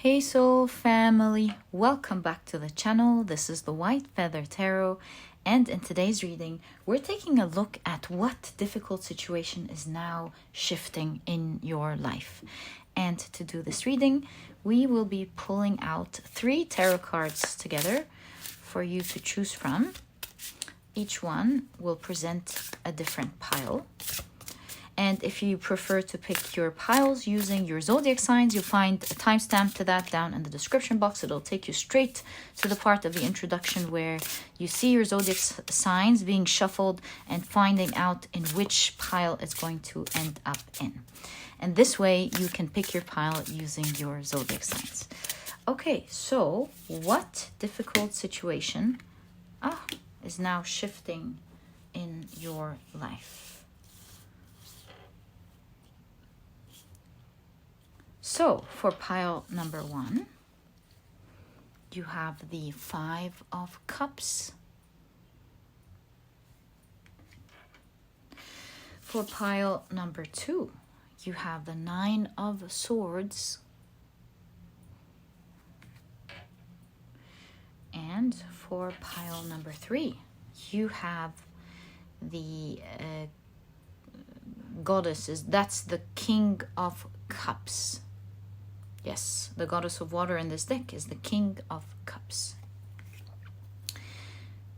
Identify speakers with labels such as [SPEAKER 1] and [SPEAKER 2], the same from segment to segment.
[SPEAKER 1] Hey soul family, welcome back to the channel. This is the White Feather Tarot, and in today's reading we're taking a look at what difficult situation is now shifting in your life. And to do this reading we will be pulling out 3 tarot cards together for you to choose from. Each one will present a different pile. And if you prefer to pick your piles using your zodiac signs, you'll find a timestamp to that down in the description box. It'll take you straight to the part of the introduction where you see your zodiac signs being shuffled and finding out in which pile it's going to end up in. And this way you can pick your pile using your zodiac signs. Okay, so what difficult situation is now shifting in your life? So, for pile number 1, you have the 5 of Cups. For pile number 2, you have the 9 of Swords. And for pile number 3, you have the goddesses. That's the King of Cups. Yes, the goddess of water in this deck is the King of Cups.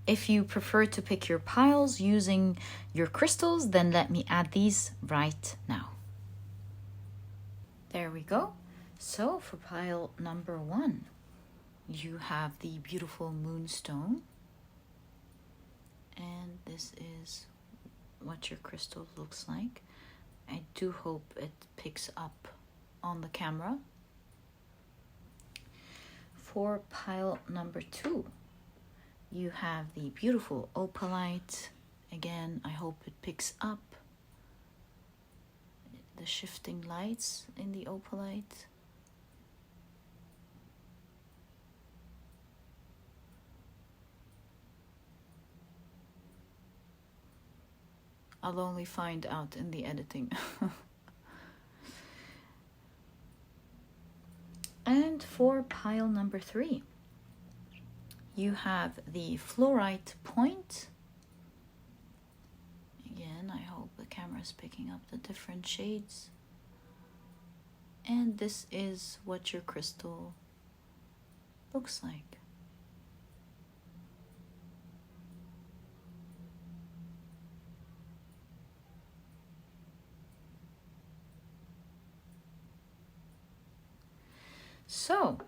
[SPEAKER 1] If you prefer to pick your piles using your crystals, then let me add these right now. There we go. So for pile number 1, you have the beautiful Moonstone. And this is what your crystal looks like. I do hope it picks up on the camera. For pile number 2, you have the beautiful Opalite. Again, I hope it picks up the shifting lights in the Opalite. I'll only find out in the editing. And for pile number 3, you have the Fluorite point. Again, I hope the camera is picking up the different shades. And this is what your crystal looks like. So,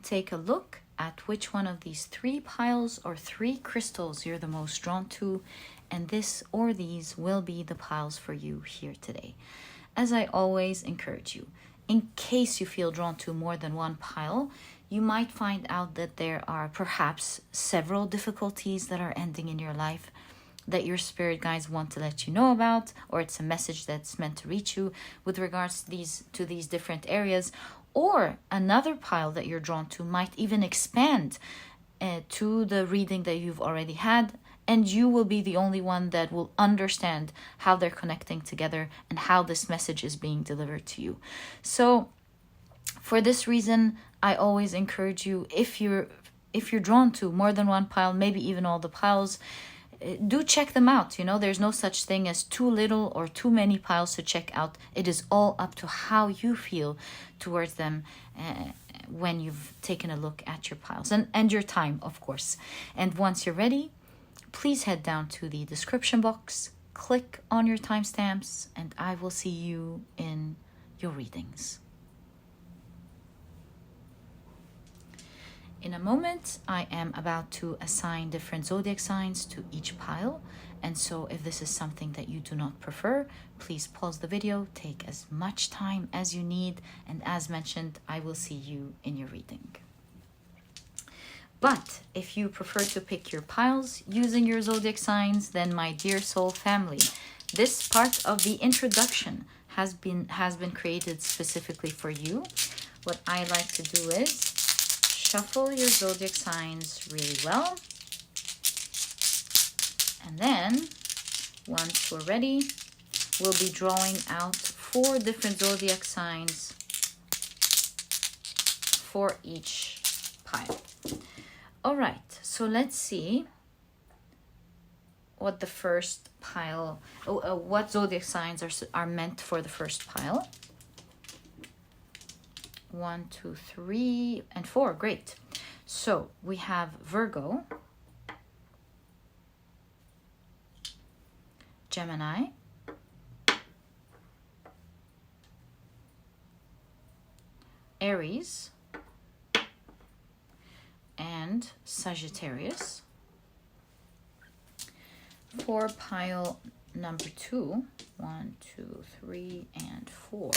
[SPEAKER 1] take a look at which one of these 3 piles or 3 crystals you're the most drawn to, and this or these will be the piles for you here today. As I always encourage you, in case you feel drawn to more than one pile, you might find out that there are perhaps several difficulties that are ending in your life that your spirit guides want to let you know about, or it's a message that's meant to reach you with regards to these different areas. Or another pile that you're drawn to might even expand to the reading that you've already had, and you will be the only one that will understand how they're connecting together and how this message is being delivered to you. So for this reason, I always encourage you, if you're drawn to more than one pile, maybe even all the piles, do check them out. You know, there's no such thing as too little or too many piles to check out. It is all up to how you feel towards them when you've taken a look at your piles and your time, of course. And once you're ready, please head down to the description box, click on your timestamps, and I will see you in your readings. In a moment, I am about to assign different zodiac signs to each pile. And so if this is something that you do not prefer, please pause the video, take as much time as you need. And as mentioned, I will see you in your reading. But if you prefer to pick your piles using your zodiac signs, then my dear soul family, this part of the introduction has been created specifically for you. What I like to do is shuffle your zodiac signs really well. And then, once we're ready, we'll be drawing out 4 different zodiac signs for each pile. All right, so let's see what the first pile, what zodiac signs are meant for the first pile. 1, 2, 3, and 4. Great. So we have Virgo, Gemini, Aries, and Sagittarius. For pile number 2, 1, 2, 3, and 4,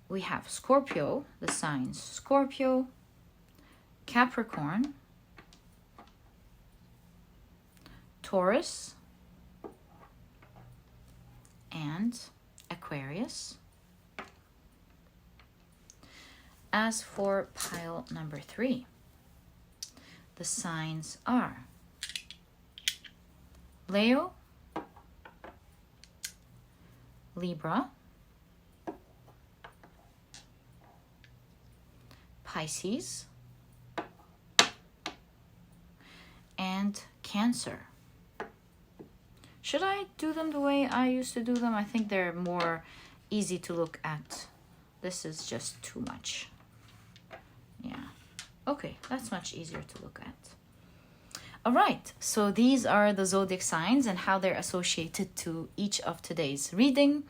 [SPEAKER 1] we have Scorpio, the signs Scorpio, Capricorn, Taurus, and Aquarius. As for pile number 3, the signs are Leo, Libra, Pisces, and Cancer. Should I do them the way I used to do them? I think they're more easy to look at. This is just too much. Yeah. Okay, that's much easier to look at. All right, so these are the zodiac signs and how they're associated to each of today's reading.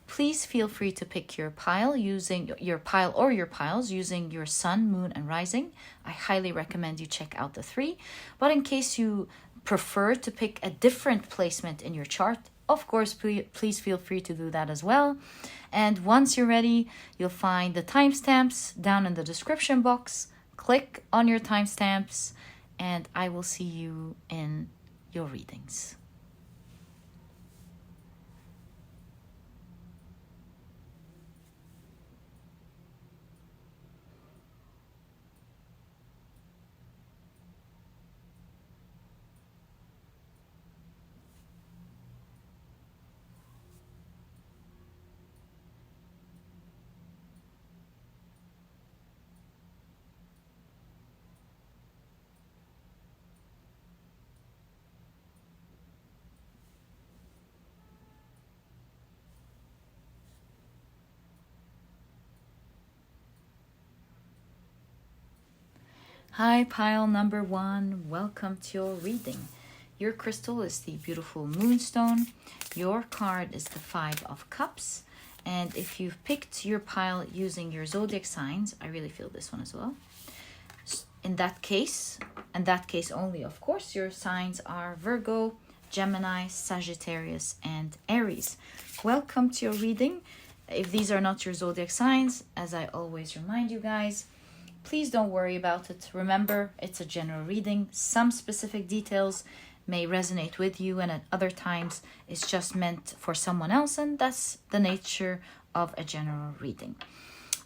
[SPEAKER 1] Please feel free to pick your pile using your pile or your piles using your sun, moon, and rising. I highly recommend you check out the 3. But in case you prefer to pick a different placement in your chart, of course, please feel free to do that as well. And once you're ready, you'll find the timestamps down in the description box. Click on your timestamps, and I will see you in your readings. Hi, pile number 1. Welcome to your reading. Your crystal is the beautiful Moonstone. Your card is the 5 of Cups. And if you've picked your pile using your zodiac signs, I really feel this one as well. In that case, and that case only, of course, your signs are Virgo, Gemini, Sagittarius, and Aries. Welcome to your reading. If these are not your zodiac signs, as I always remind you guys, please don't worry about it. Remember, it's a general reading. Some specific details may resonate with you, and at other times it's just meant for someone else, and that's the nature of a general reading.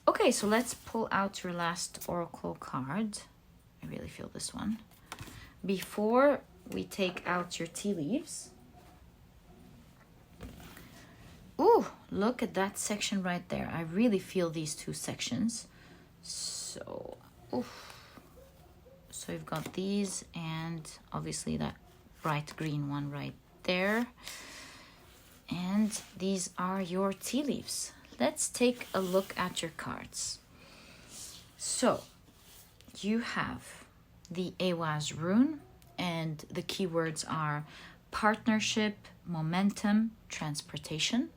[SPEAKER 1] Okay, so let's pull out your last oracle card. I really feel this one. Before we take out your tea leaves. Ooh, look at that section right there. I really feel these 2 sections. So, so you've got these and obviously that bright green one right there. And these are your tea leaves. Let's take a look at your cards. So, you have the Awaz rune, and the keywords are partnership, momentum, transportation.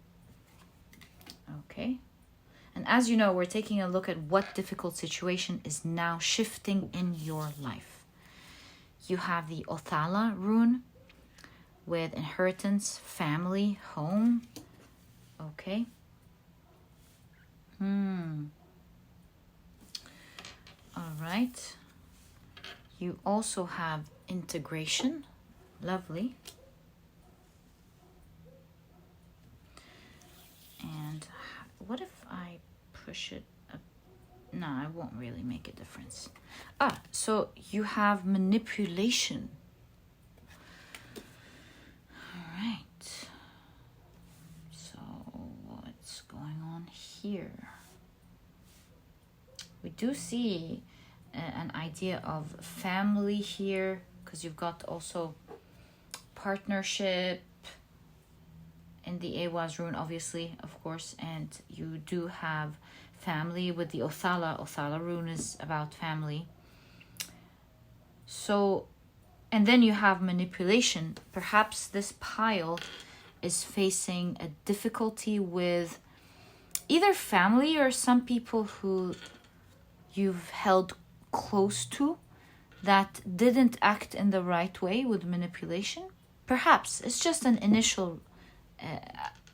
[SPEAKER 1] Okay. And as you know, we're taking a look at what difficult situation is now shifting in your life. You have the Othala rune with inheritance, family, home. Okay. All right. You also have integration. Lovely. And what if I push it up? No, it won't really make a difference. So you have manipulation. All right. So what's going on here? we do see an idea of family here, because you've got also partnership in the Ehwaz rune, obviously, of course, and you do have family with the Othala. Othala rune is about family. So, and then you have manipulation. Perhaps this pile is facing a difficulty with either family or some people who you've held close to that didn't act in the right way with manipulation. Perhaps it's just an initial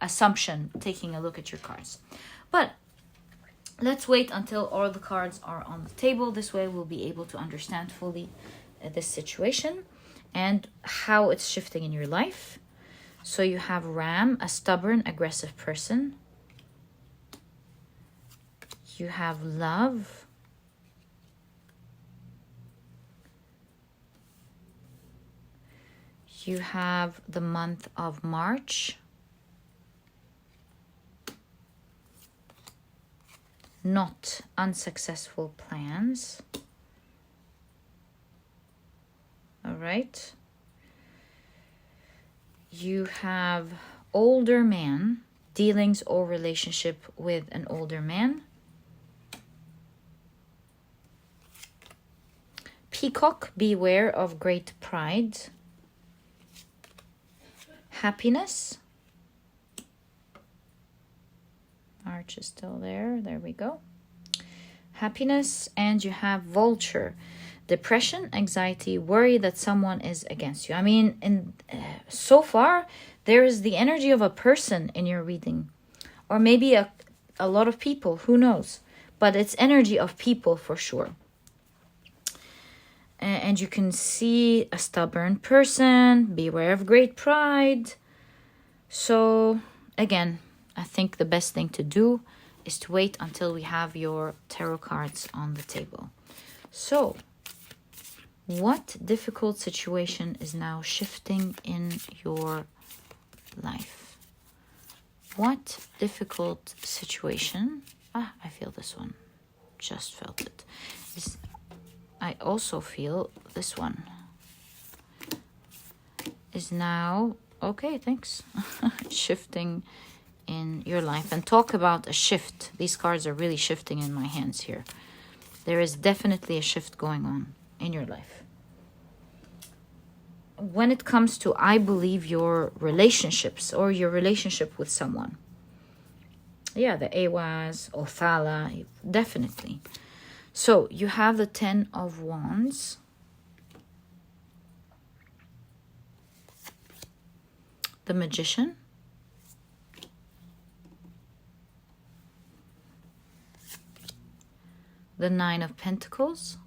[SPEAKER 1] assumption taking a look at your cards. But let's wait until all the cards are on the table. This way we'll be able to understand fully this situation and how it's shifting in your life. So you have Ram, a stubborn, aggressive person. You have Love. You have the month of March. Not unsuccessful plans. All right. You have older man, dealings or relationship with an older man. Peacock, beware of great pride. Happiness. March is still there. There we go. Happiness. And you have Vulture. Depression, anxiety, worry that someone is against you. I mean, so far, there is the energy of a person in your reading. Or maybe a lot of people. Who knows? But it's energy of people for sure. And you can see a stubborn person. Beware of great pride. So, again, I think the best thing to do is to wait until we have your tarot cards on the table. So, what difficult situation is now shifting in your life? What difficult situation? I feel this one. Just felt it. I also feel this one is now, okay, thanks, shifting in your life. And talk about a shift. These cards are really shifting in my hands here. There is definitely a shift going on in your life. When it comes to, I believe, your relationships or your relationship with someone. Yeah, the Ehwaz, Othala, definitely. So, you have the 10 of Wands. The Magician. The 9 of Pentacles.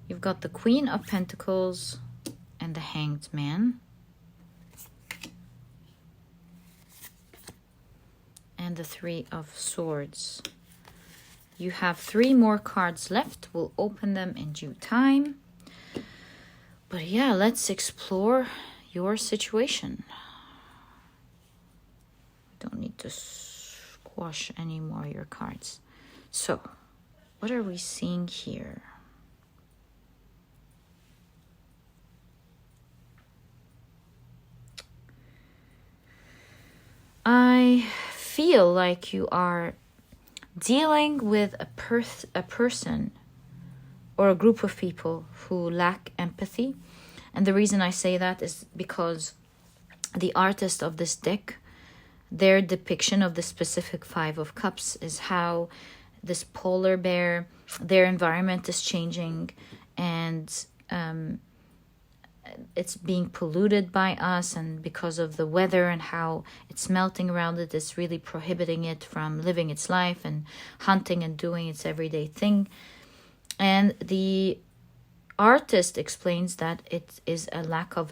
[SPEAKER 1] You've got the Queen of Pentacles and the Hanged Man. And the 3 of Swords. You have 3 more cards left. We'll open them in due time. But yeah, let's explore your situation. Don't need to squash any more of your cards. So, what are we seeing here? I feel like you are dealing with a person or a group of people who lack empathy. And the reason I say that is because the artist of this deck, their depiction of the specific 5 of Cups is how this polar bear, their environment is changing and it's being polluted by us, and because of the weather and how it's melting around it, it's really prohibiting it from living its life and hunting and doing its everyday thing. And the artist explains that it is a lack of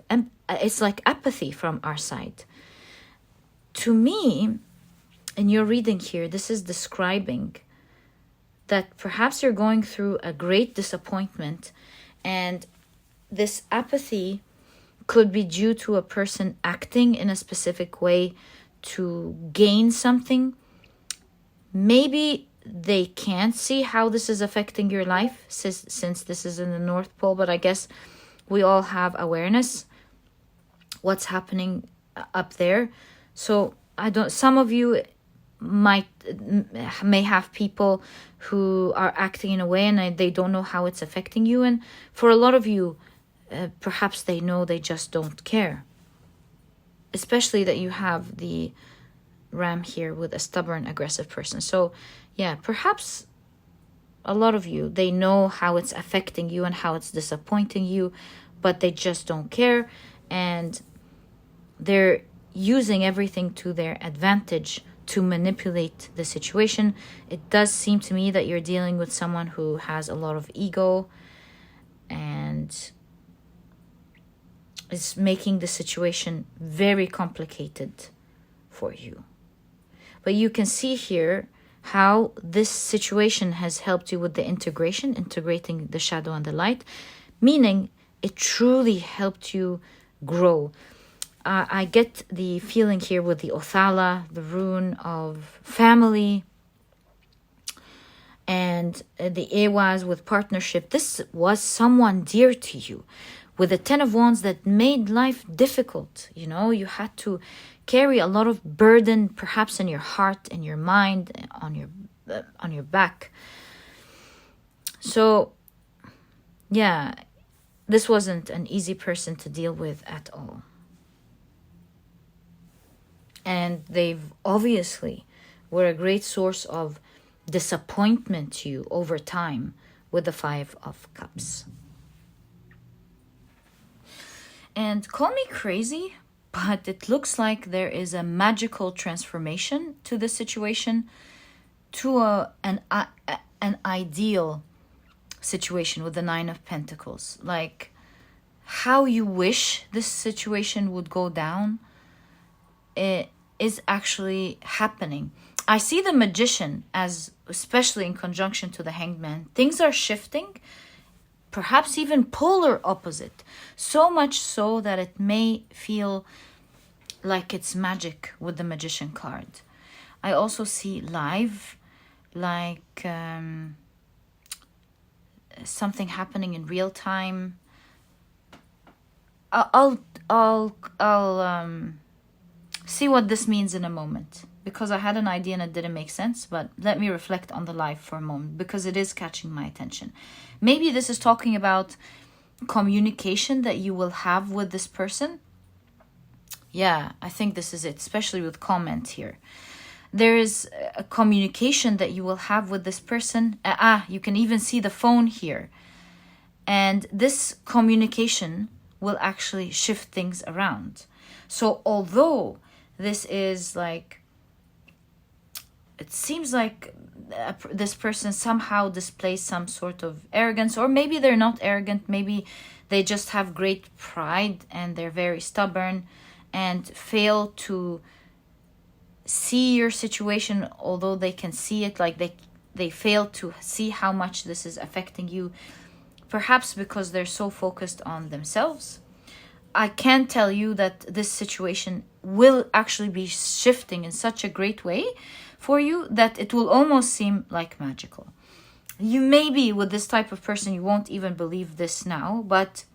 [SPEAKER 1] it's like apathy from our side. To me, in your reading here, this is describing that perhaps you're going through a great disappointment, and this apathy could be due to a person acting in a specific way to gain something. Maybe they can't see how this is affecting your life since this is in the North Pole, but I guess we all have awareness what's happening up there. So some of you may have people who are acting in a way and they don't know how it's affecting you, and for a lot of you perhaps they know, they just don't care, especially that you have the ram here with a stubborn, aggressive person. So yeah, perhaps a lot of you, they know how it's affecting you and how it's disappointing you, but they just don't care, and they're using everything to their advantage to manipulate the situation. It does seem to me that you're dealing with someone who has a lot of ego and is making the situation very complicated for you. But you can see here how this situation has helped you with the integrating the shadow and the light, meaning it truly helped you grow. I get the feeling here with the Othala, the rune of family, and the Ewas with partnership. This was someone dear to you. With the Ten of Wands that made life difficult, you had to carry a lot of burden, perhaps in your heart, in your mind, on your back. So, yeah, this wasn't an easy person to deal with at all. And they've obviously were a great source of disappointment to you over time with the Five of Cups. And call me crazy, but it looks like there is a magical transformation to this situation, to an ideal situation with the Nine of Pentacles. Like how you wish this situation would go down, it is actually happening. I see the Magician as, especially in conjunction to the Hanged Man, things are shifting, perhaps even polar opposite, so much so that it may feel like it's magic with the Magician card. I also see live, like something happening in real time. I'll see what this means in a moment, because I had an idea and it didn't make sense, but let me reflect on the live for a moment, because it is catching my attention. Maybe this is talking about communication that you will have with this person. Yeah, I think this is it, especially with comment here. There is a communication that you will have with this person. You can even see the phone here. And this communication will actually shift things around. So although this is like, it seems like this person somehow displays some sort of arrogance, or maybe they're not arrogant, maybe they just have great pride and they're very stubborn and fail to see your situation, although they can see it, like they fail to see how much this is affecting you, perhaps because they're so focused on themselves. I can tell you that this situation will actually be shifting in such a great way for you that it will almost seem like magical. You maybe with this type of person, you won't even believe this now, but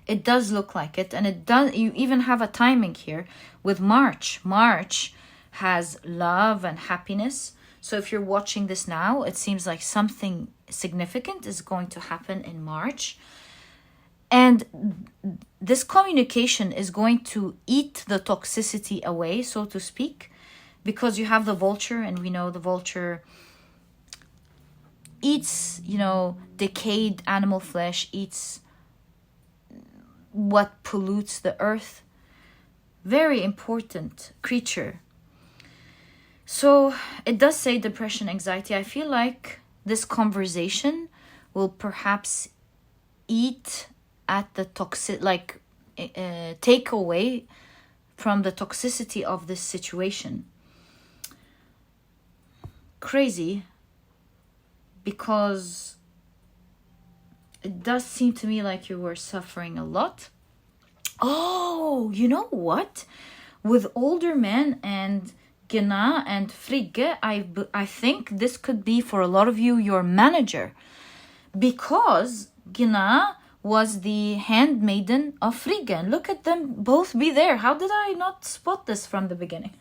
[SPEAKER 1] it does look like it. And it does. You even have a timing here with March. March has love and happiness. So if you're watching this now, it seems like something significant is going to happen in March. And this communication is going to eat the toxicity away, so to speak, because you have the vulture, and we know the vulture eats, decayed animal flesh, eats what pollutes the earth. Very important creature. So it does say depression, anxiety. I feel like this conversation will perhaps eat at the take away from the toxicity of this situation. Crazy, because it does seem to me like you were suffering a lot. Oh, you know what? With older men and Gna and Frigge, I think this could be for a lot of you your manager, because Gna was the handmaiden of Frigge, and look at them both be there. How did I not spot this from the beginning?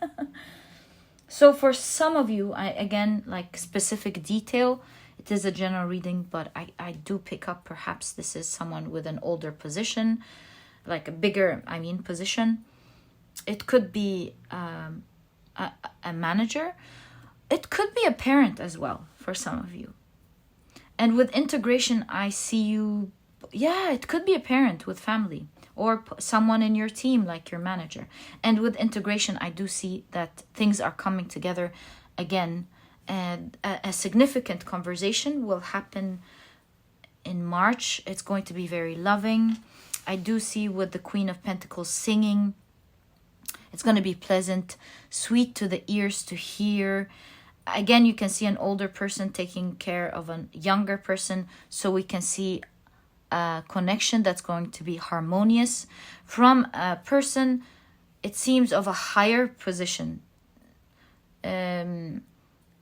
[SPEAKER 1] So for some of you, I again, like specific detail, it is a general reading, but I do pick up perhaps this is someone with an older position, like a bigger, position. It could be a manager. It could be a parent as well for some of you. And with integration, I see you, yeah, it could be a parent with family or someone in your team like your manager. And with integration, I do see that things are coming together again. And a significant conversation will happen in March. It's going to be very loving. I do see with the Queen of Pentacles singing. It's going to be pleasant, sweet to the ears to hear. Again, you can see an older person taking care of a younger person. So we can see a connection that's going to be harmonious from a person, it seems, of a higher position.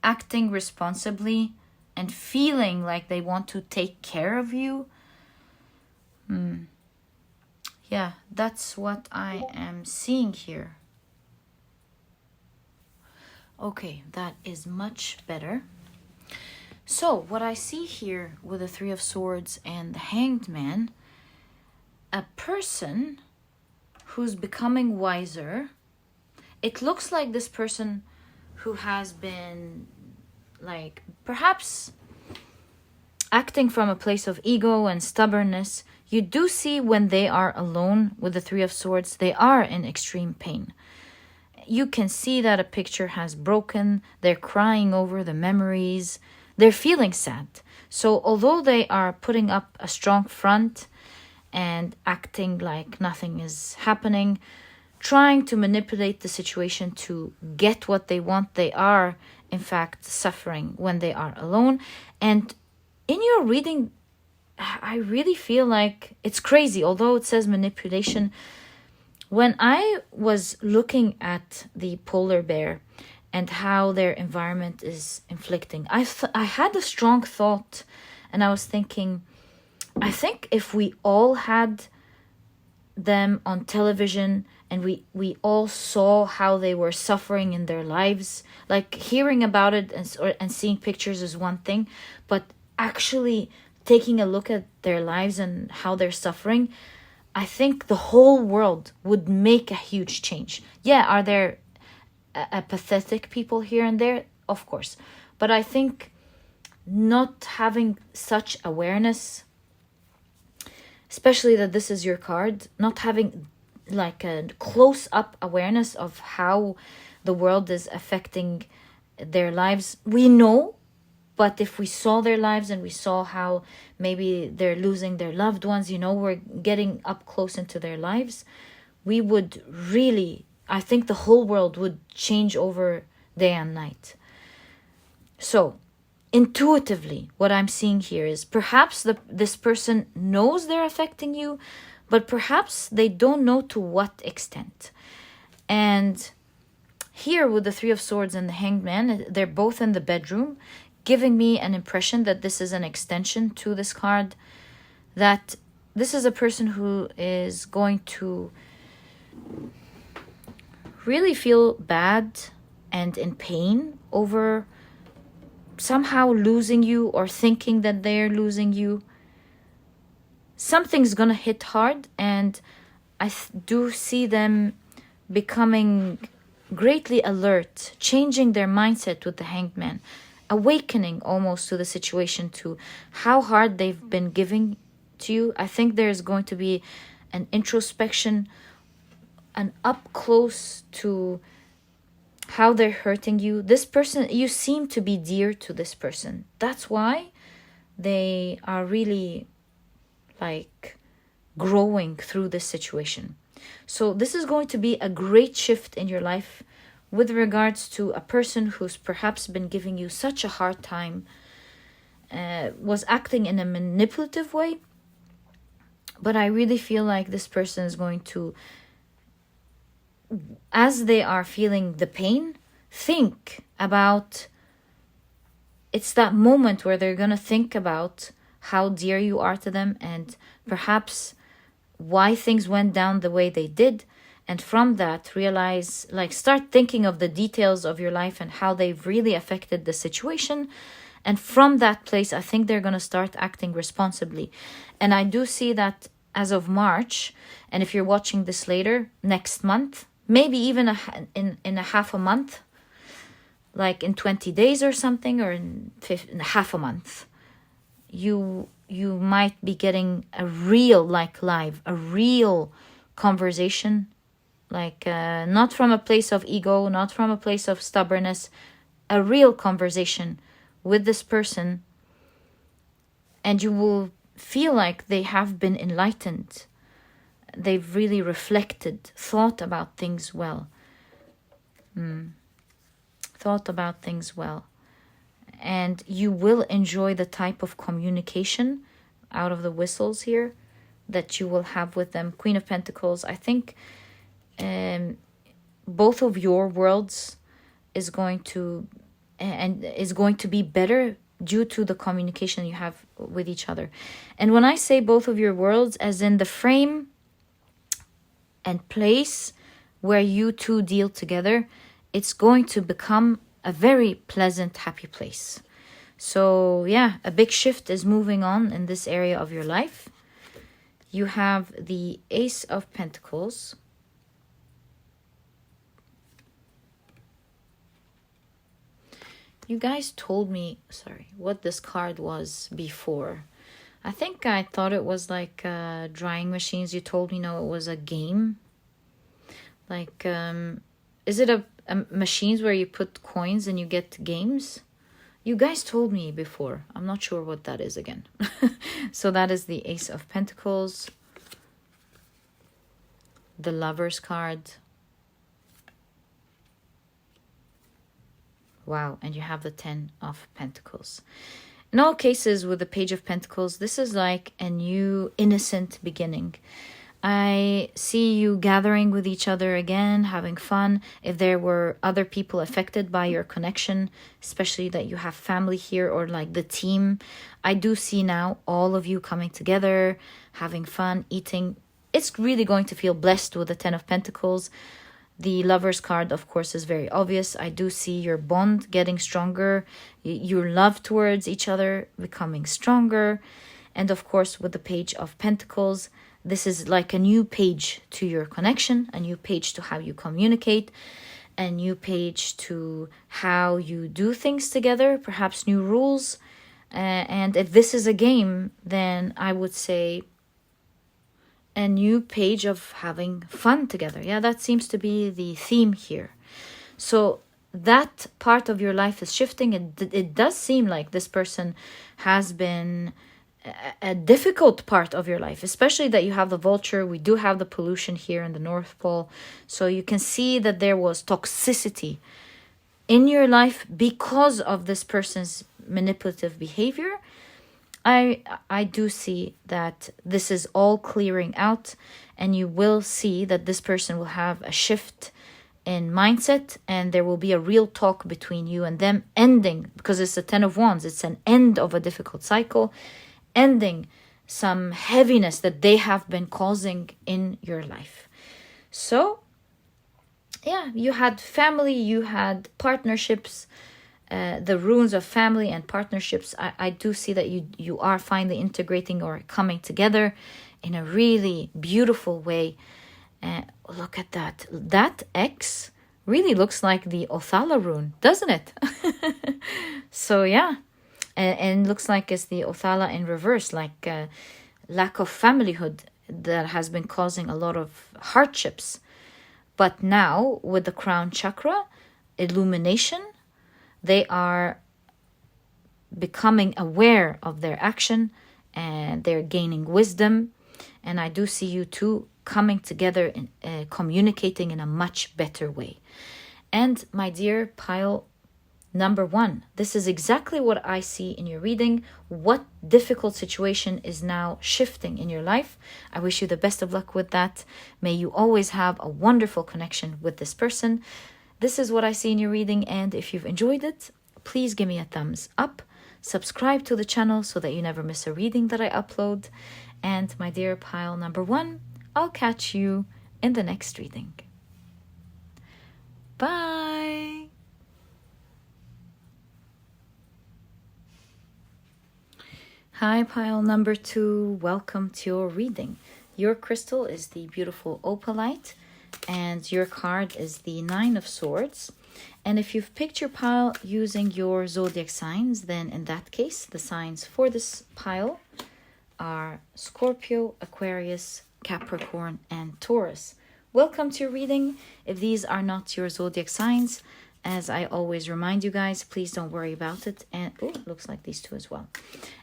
[SPEAKER 1] Acting responsibly and feeling like they want to take care of you. Yeah, that's what I am seeing here. Okay, that is much better. So what I see here with the Three of Swords and the Hanged Man, a person who's becoming wiser. It looks like this person who has been like perhaps acting from a place of ego and stubbornness. You do see when they are alone with the Three of Swords, they are in extreme pain. You can see that a picture has broken. They're crying over the memories. They're feeling sad. So although they are putting up a strong front and acting like nothing is happening, trying to manipulate the situation to get what they want, they are in fact suffering when they are alone. And in your reading, I really feel like it's crazy, although it says manipulation. When I was looking at the polar bear and how their environment is inflicting, I had a strong thought, and I was thinking, I think if we all had them on television and we all saw how they were suffering in their lives, like hearing about it and seeing pictures is one thing, but actually taking a look at their lives and how they're suffering, I think the whole world would make a huge change. Yeah, are there apathetic people here and there? Of course. But I think not having such awareness, especially that this is your card, not having like a close-up awareness of how the world is affecting their lives. We know, but if we saw their lives and we saw how maybe they're losing their loved ones, we're getting up close into their lives, we would really, I think the whole world would change over day and night. So intuitively, what I'm seeing here is perhaps this person knows they're affecting you, but perhaps they don't know to what extent. And here with the Three of Swords and the Hanged Man, they're both in the bedroom, giving me an impression that this is an extension to this card, that this is a person who is going to really feel bad and in pain over somehow losing you or thinking that they're losing you. Something's gonna hit hard, and I do see them becoming greatly alert, changing their mindset with the Hanged Man, awakening almost to the situation, to how hard they've been giving to you. I think there's going to be an introspection, an up close to how they're hurting you. This person, you seem to be dear to this person. That's why they are really like growing through this situation. So this is going to be a great shift in your life with regards to a person who's perhaps been giving you such a hard time, was acting in a manipulative way. But I really feel like this person is going to, as they are feeling the pain, think about, it's that moment where they're going to think about how dear you are to them, and perhaps why things went down the way they did. And from that, realize, like, start thinking of the details of your life and how they've really affected the situation. And from that place, I think they're going to start acting responsibly. And I do see that as of March, and if you're watching this later, next month, maybe even in a half a month, like in 20 days or something, or in half a month, you might be getting a real, like, live, a real conversation, like not from a place of ego, not from a place of stubbornness, a real conversation with this person, and you will feel like they have been enlightened. They've really reflected, thought about things well. Thought about things well. And you will enjoy the type of communication out of the whistles here that you will have with them. Queen of Pentacles, I think both of your worlds is going to be better due to the communication you have with each other. And when I say both of your worlds, as in the frame and place where you two deal together, it's going to become a very pleasant, happy place. So yeah, a big shift is moving on in this area of your life. You have the Ace of Pentacles. You guys told me, sorry, what this card was before. I think I thought it was like drying machines. You told me no, it was a game. Like, is it a machines where you put coins and you get games? You guys told me before. I'm not sure what that is again. So that is the Ace of Pentacles. The Lover's card. Wow, and you have the 10 of Pentacles. In all cases with the Page of Pentacles, this is like a new innocent beginning. I see you gathering with each other again, having fun. If there were other people affected by your connection, especially that you have family here or like the team, I do see now all of you coming together, having fun, eating. It's really going to feel blessed with the 10 of Pentacles. The Lover's card, of course, is very obvious. I do see your bond getting stronger, your love towards each other becoming stronger. And of course, with the Page of Pentacles, this is like a new page to your connection, a new page to how you communicate, a new page to how you do things together, perhaps new rules. And if this is a game, then I would say a new page of having fun together. Yeah, that seems to be the theme here. So that part of your life is shifting. It does seem like this person has been a difficult part of your life, especially that you have the Vulture. We do have the pollution here in the North Pole. So you can see that there was toxicity in your life because of this person's manipulative behavior. I do see that this is all clearing out, and you will see that this person will have a shift in mindset, and there will be a real talk between you and them, ending, because it's the 10 of Wands, it's an end of a difficult cycle, ending some heaviness that they have been causing in your life. So yeah, you had family, you had partnerships, the runes of family and partnerships. I do see that you are finally integrating or coming together in a really beautiful way. Look at that. That X really looks like the Othala rune, doesn't it? So yeah, and looks like it's the Othala in reverse, like lack of familyhood that has been causing a lot of hardships. But now with the crown chakra, illumination, they are becoming aware of their action and they're gaining wisdom. And I do see you two coming together and communicating in a much better way. And my dear pile Number 1, this is exactly what I see in your reading. What difficult situation is now shifting in your life? I wish you the best of luck with that. May you always have a wonderful connection with this person. This is what I see in your reading, and if you've enjoyed it, please give me a thumbs up. Subscribe to the channel so that you never miss a reading that I upload. And my dear pile number 1, I'll catch you in the next reading. Bye! Hi, pile number 2. Welcome to your reading. Your crystal is the beautiful Opalite, and your card is the 9 of Swords. And if you've picked your pile using your zodiac signs, then in that case, the signs for this pile are Scorpio, Aquarius, Capricorn, and Taurus. Welcome to your reading. If these are not your zodiac signs, as I always remind you guys, please don't worry about it. And it looks like these two as well.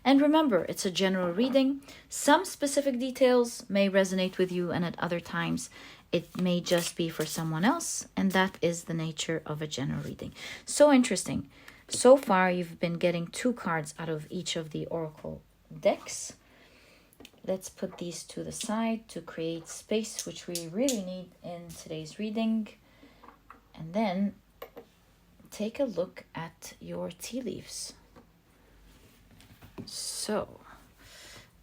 [SPEAKER 1] And remember, it's a general reading. Some specific details may resonate with you, and at other times it may just be for someone else. And that is the nature of a general reading. So interesting. So far, you've been getting 2 cards out of each of the oracle decks. Let's put these to the side to create space, which we really need in today's reading. And then take a look at your tea leaves. So,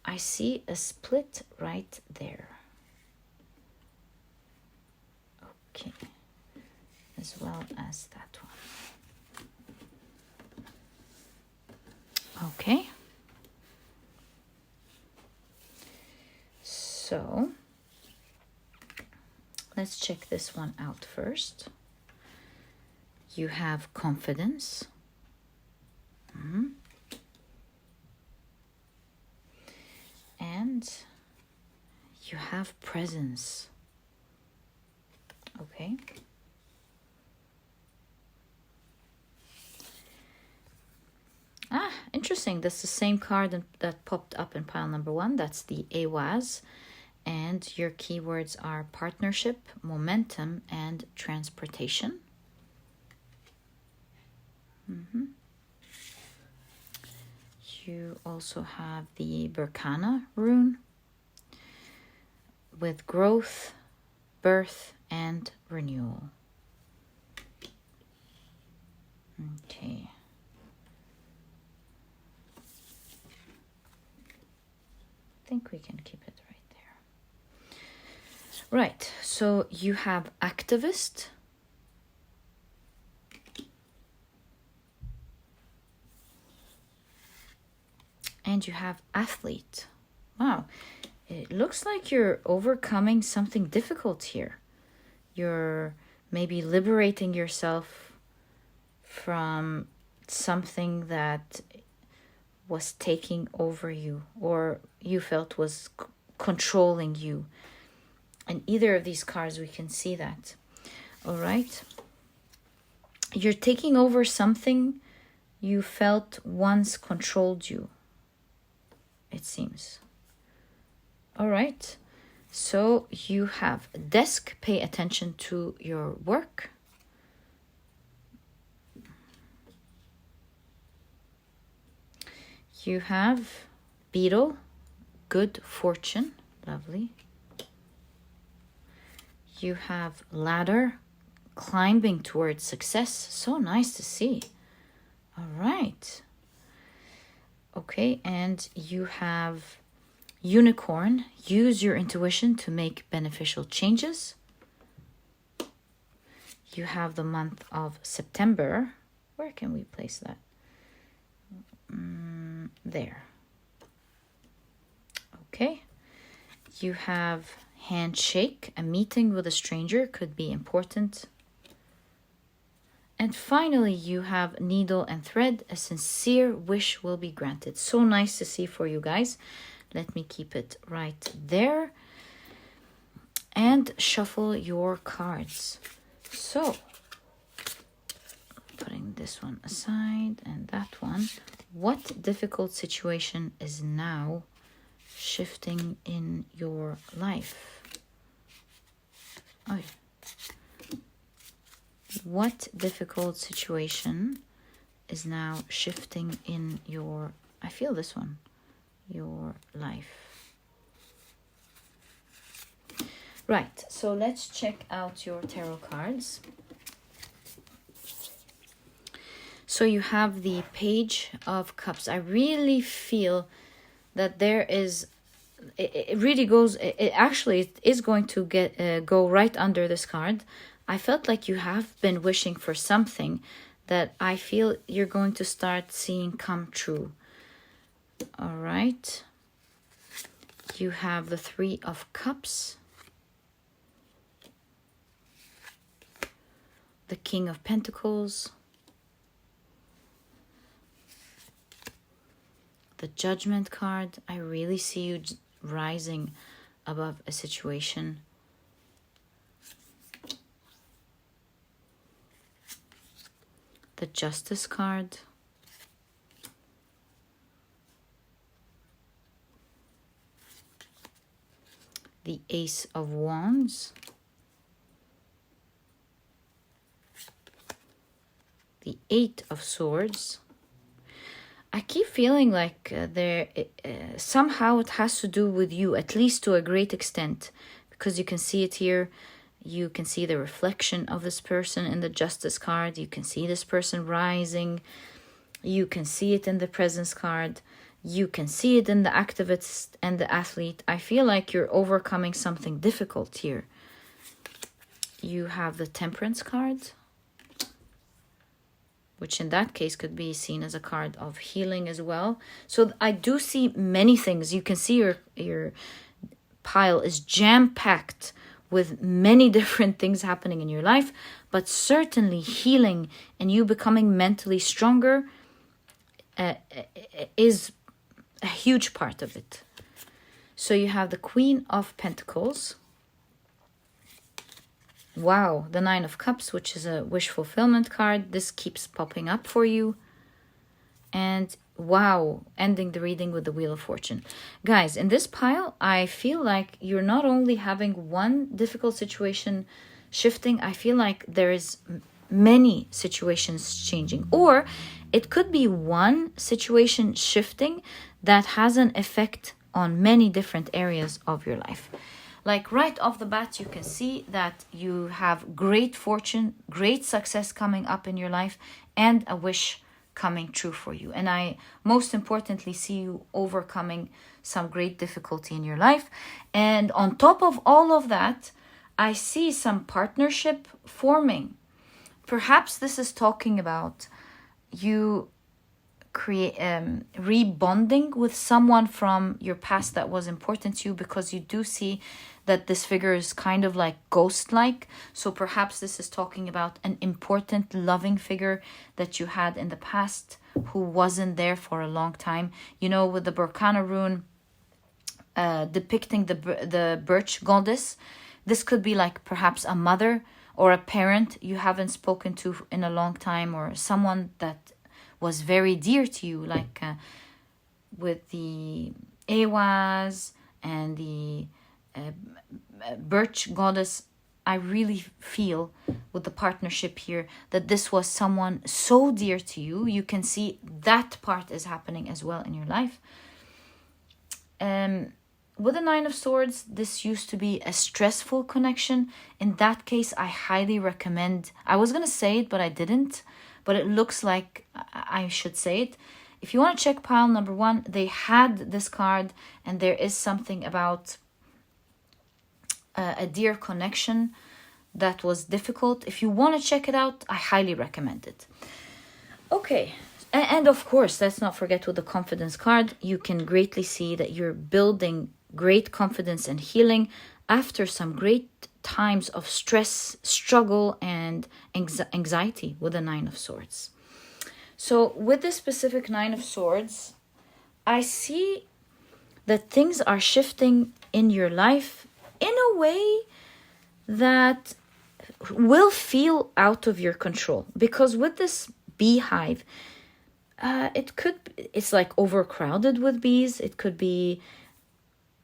[SPEAKER 1] I see a split right there. Okay, as well as that one. Okay. So, let's check this one out first. You have confidence. And you have presence. Okay. Interesting. That's the same card that popped up in pile number 1. That's the Awaz. And your keywords are partnership, momentum, and transportation. You also have the Berkana rune with growth, birth, and renewal. Okay. I think we can keep it right there. Right, so you have activist. And you have athlete. Wow, it looks like you're overcoming something difficult here. You're maybe liberating yourself from something that was taking over you, or you felt was controlling you. In either of these cards, we can see that. All right. You're taking over something you felt once controlled you, it seems. All right. So you have desk, pay attention to your work. You have beetle, good fortune, lovely. You have ladder, climbing towards success, so nice to see. All right. Okay, and you have unicorn, use your intuition to make beneficial changes. You have the month of September. Where can we place that? There. Okay. You have handshake. A meeting with a stranger could be important. And finally, you have needle and thread. A sincere wish will be granted. So nice to see for you guys. Let me keep it right there. And shuffle your cards. So, putting this one aside and that one. What difficult situation is now shifting in your life? Oh, what difficult situation is now shifting in your, I feel this one, your life. Right, so let's check out your tarot cards. So you have the Page of Cups. I really feel that there is, it really goes, it actually is going to go right under this card. I felt like you have been wishing for something that I feel you're going to start seeing come true. All right. You have the Three of Cups. The King of Pentacles. The Judgment card. I really see you rising above a situation. The Justice card. The Ace of Wands. The Eight of Swords. I keep feeling like somehow it has to do with you, at least to a great extent, because you can see it here. You can see the reflection of this person in the Justice card. You can see this person rising. You can see it in the Presence card. You can see it in the activist and the athlete. I feel like you're overcoming something difficult here. You have the Temperance card, which in that case could be seen as a card of healing as well. So I do see many things. You can see your pile is jam-packed with many different things happening in your life, but certainly healing and you becoming mentally stronger is a huge part of it. So you have the Queen of Pentacles. Wow, the Nine of Cups, which is a wish fulfillment card. This keeps popping up for you. And wow, ending the reading with the Wheel of Fortune. Guys, in this pile, I feel like you're not only having one difficult situation shifting, I feel like there is many situations changing. Or it could be one situation shifting that has an effect on many different areas of your life. Like right off the bat, you can see that you have great fortune, great success coming up in your life, and a wish coming true for you. And I most importantly see you overcoming some great difficulty in your life. And on top of all of that, I see some partnership forming. Perhaps this is talking about you rebonding with someone from your past that was important to you, because you do see that this figure is kind of like ghost-like. So perhaps this is talking about an important loving figure that you had in the past who wasn't there for a long time. You know, with the Berkana rune depicting the birch goddess, this could be like perhaps a mother or a parent you haven't spoken to in a long time, or someone that was very dear to you, like with the Ewas and the birch goddess. I really feel with the partnership here that this was someone so dear to you. You can see that part is happening as well in your life. With the Nine of Swords, this used to be a stressful connection. In that case, I highly recommend, I was going to say it, but I didn't. But it looks like I should say it. If you want to check pile number 1, they had this card, and there is something about a dear connection that was difficult. If you want to check it out, I highly recommend it. Okay, and of course, let's not forget with the Confidence card, you can greatly see that you're building great confidence and healing after some great times of stress, struggle, and anxiety with the Nine of Swords. So with this specific Nine of Swords, I see that things are shifting in your life in a way that will feel out of your control. Because with this beehive, it's like overcrowded with bees. It could be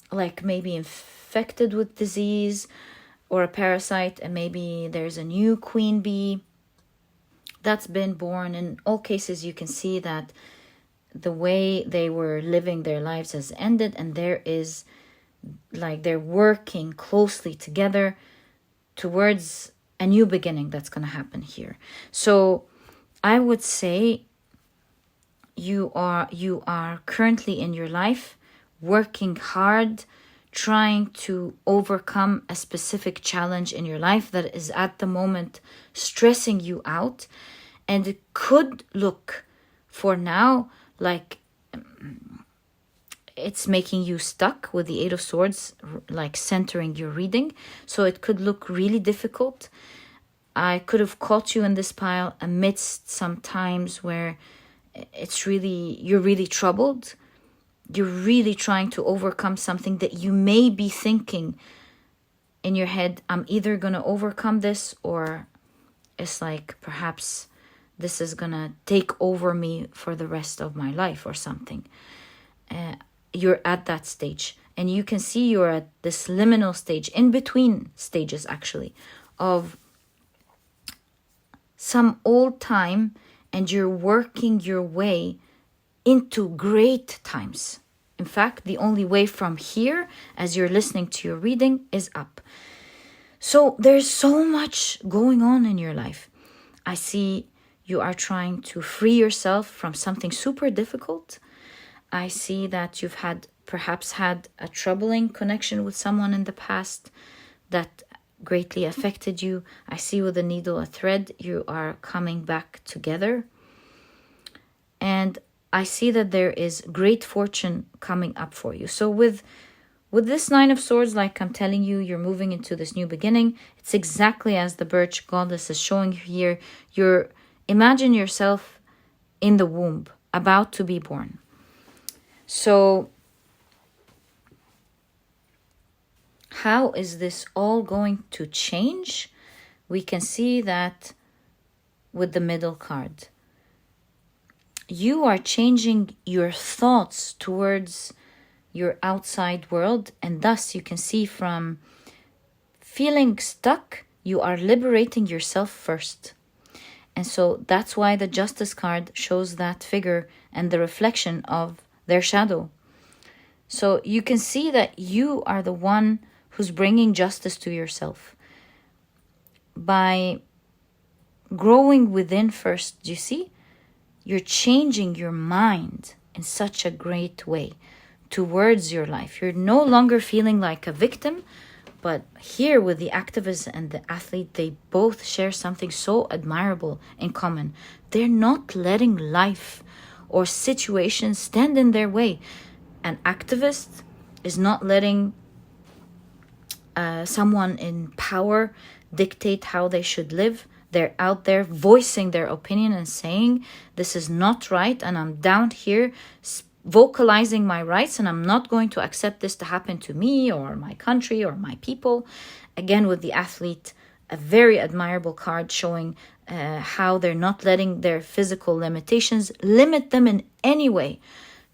[SPEAKER 1] like maybe infected with disease or a parasite, and maybe there's a new queen bee, that's been born. In all cases, you can see that the way they were living their lives has ended, and there is like they're working closely together towards a new beginning that's going to happen here. So I would say you are currently in your life working hard, trying to overcome a specific challenge in your life that is at the moment stressing you out. And it could look for now like it's making you stuck with the Eight of Swords, like centering your reading. So it could look really difficult. I could have caught you in this pile amidst some times where you're really troubled. You're really trying to overcome something that you may be thinking in your head, I'm either going to overcome this, or it's like perhaps this is going to take over me for the rest of my life or something. You're at that stage, and you can see you're at this liminal stage, in between stages actually, of some old time, and you're working your way into great times. In fact, the only way from here, as you're listening to your reading, is up. So there's so much going on in your life. I see you are trying to free yourself from something super difficult. I see that you've perhaps had a troubling connection with someone in the past that greatly affected you. I see with a needle, a thread, you are coming back together. And I see that there is great fortune coming up for you. So with this Nine of Swords, like I'm telling you, you're moving into this new beginning. It's exactly as the Birch Goddess is showing here. Imagine yourself in the womb, about to be born. So how is this all going to change? We can see that with the middle card. You are changing your thoughts towards your outside world, and thus you can see from feeling stuck, you are liberating yourself first. And so that's why the Justice card shows that figure and the reflection of their shadow. So you can see that you are the one who's bringing justice to yourself by growing within first. Do you see? You're changing your mind in such a great way towards your life. You're no longer feeling like a victim, but here with the activist and the athlete, they both share something so admirable in common. They're not letting life or situations stand in their way. An activist is not letting someone in power dictate how they should live. They're out there voicing their opinion and saying, this is not right, and I'm down here vocalizing my rights, and I'm not going to accept this to happen to me or my country or my people. Again, with the athlete, a very admirable card showing how they're not letting their physical limitations limit them in any way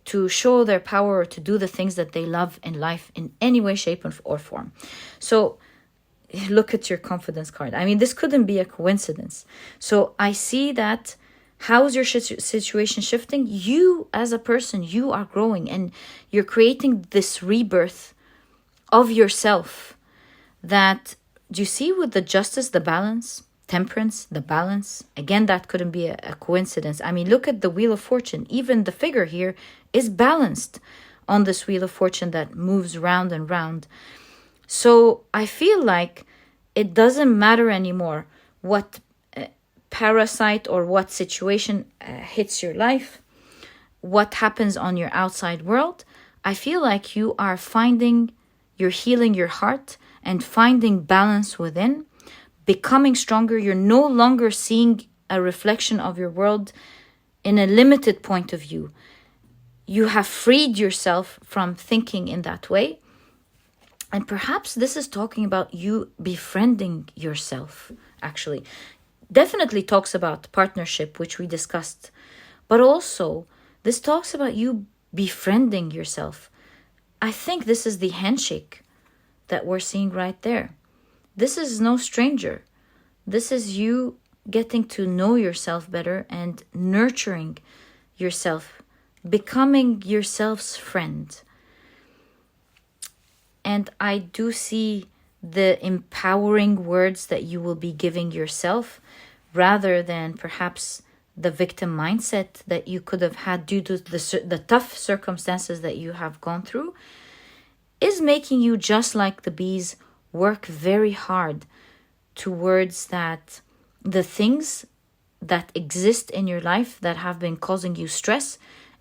[SPEAKER 1] to show their power or to do the things that they love in life in any way, shape, or form. So look at your confidence card. I mean, this couldn't be a coincidence. So I see that. How's your situation shifting? You as a person, you are growing, and you're creating this rebirth of yourself. That, do you see with the Justice, the balance, Temperance, the balance? Again, that couldn't be a coincidence. I mean, look at the Wheel of Fortune. Even the figure here is balanced on this Wheel of Fortune that moves round and round. So I feel like it doesn't matter anymore what parasite or what situation hits your life, what happens on your outside world. I feel like you're healing your heart and finding balance within, becoming stronger. You're no longer seeing a reflection of your world in a limited point of view. You have freed yourself from thinking in that way. And perhaps this is talking about you befriending yourself, actually. Definitely talks about partnership, which we discussed. But also, this talks about you befriending yourself. I think this is the handshake that we're seeing right there. This is no stranger. This is you getting to know yourself better and nurturing yourself, becoming yourself's friend. And I do see the empowering words that you will be giving yourself, rather than perhaps the victim mindset that you could have had due to the tough circumstances that you have gone through, is making you, just like the bees, work very hard towards that, the things that exist in your life that have been causing you stress.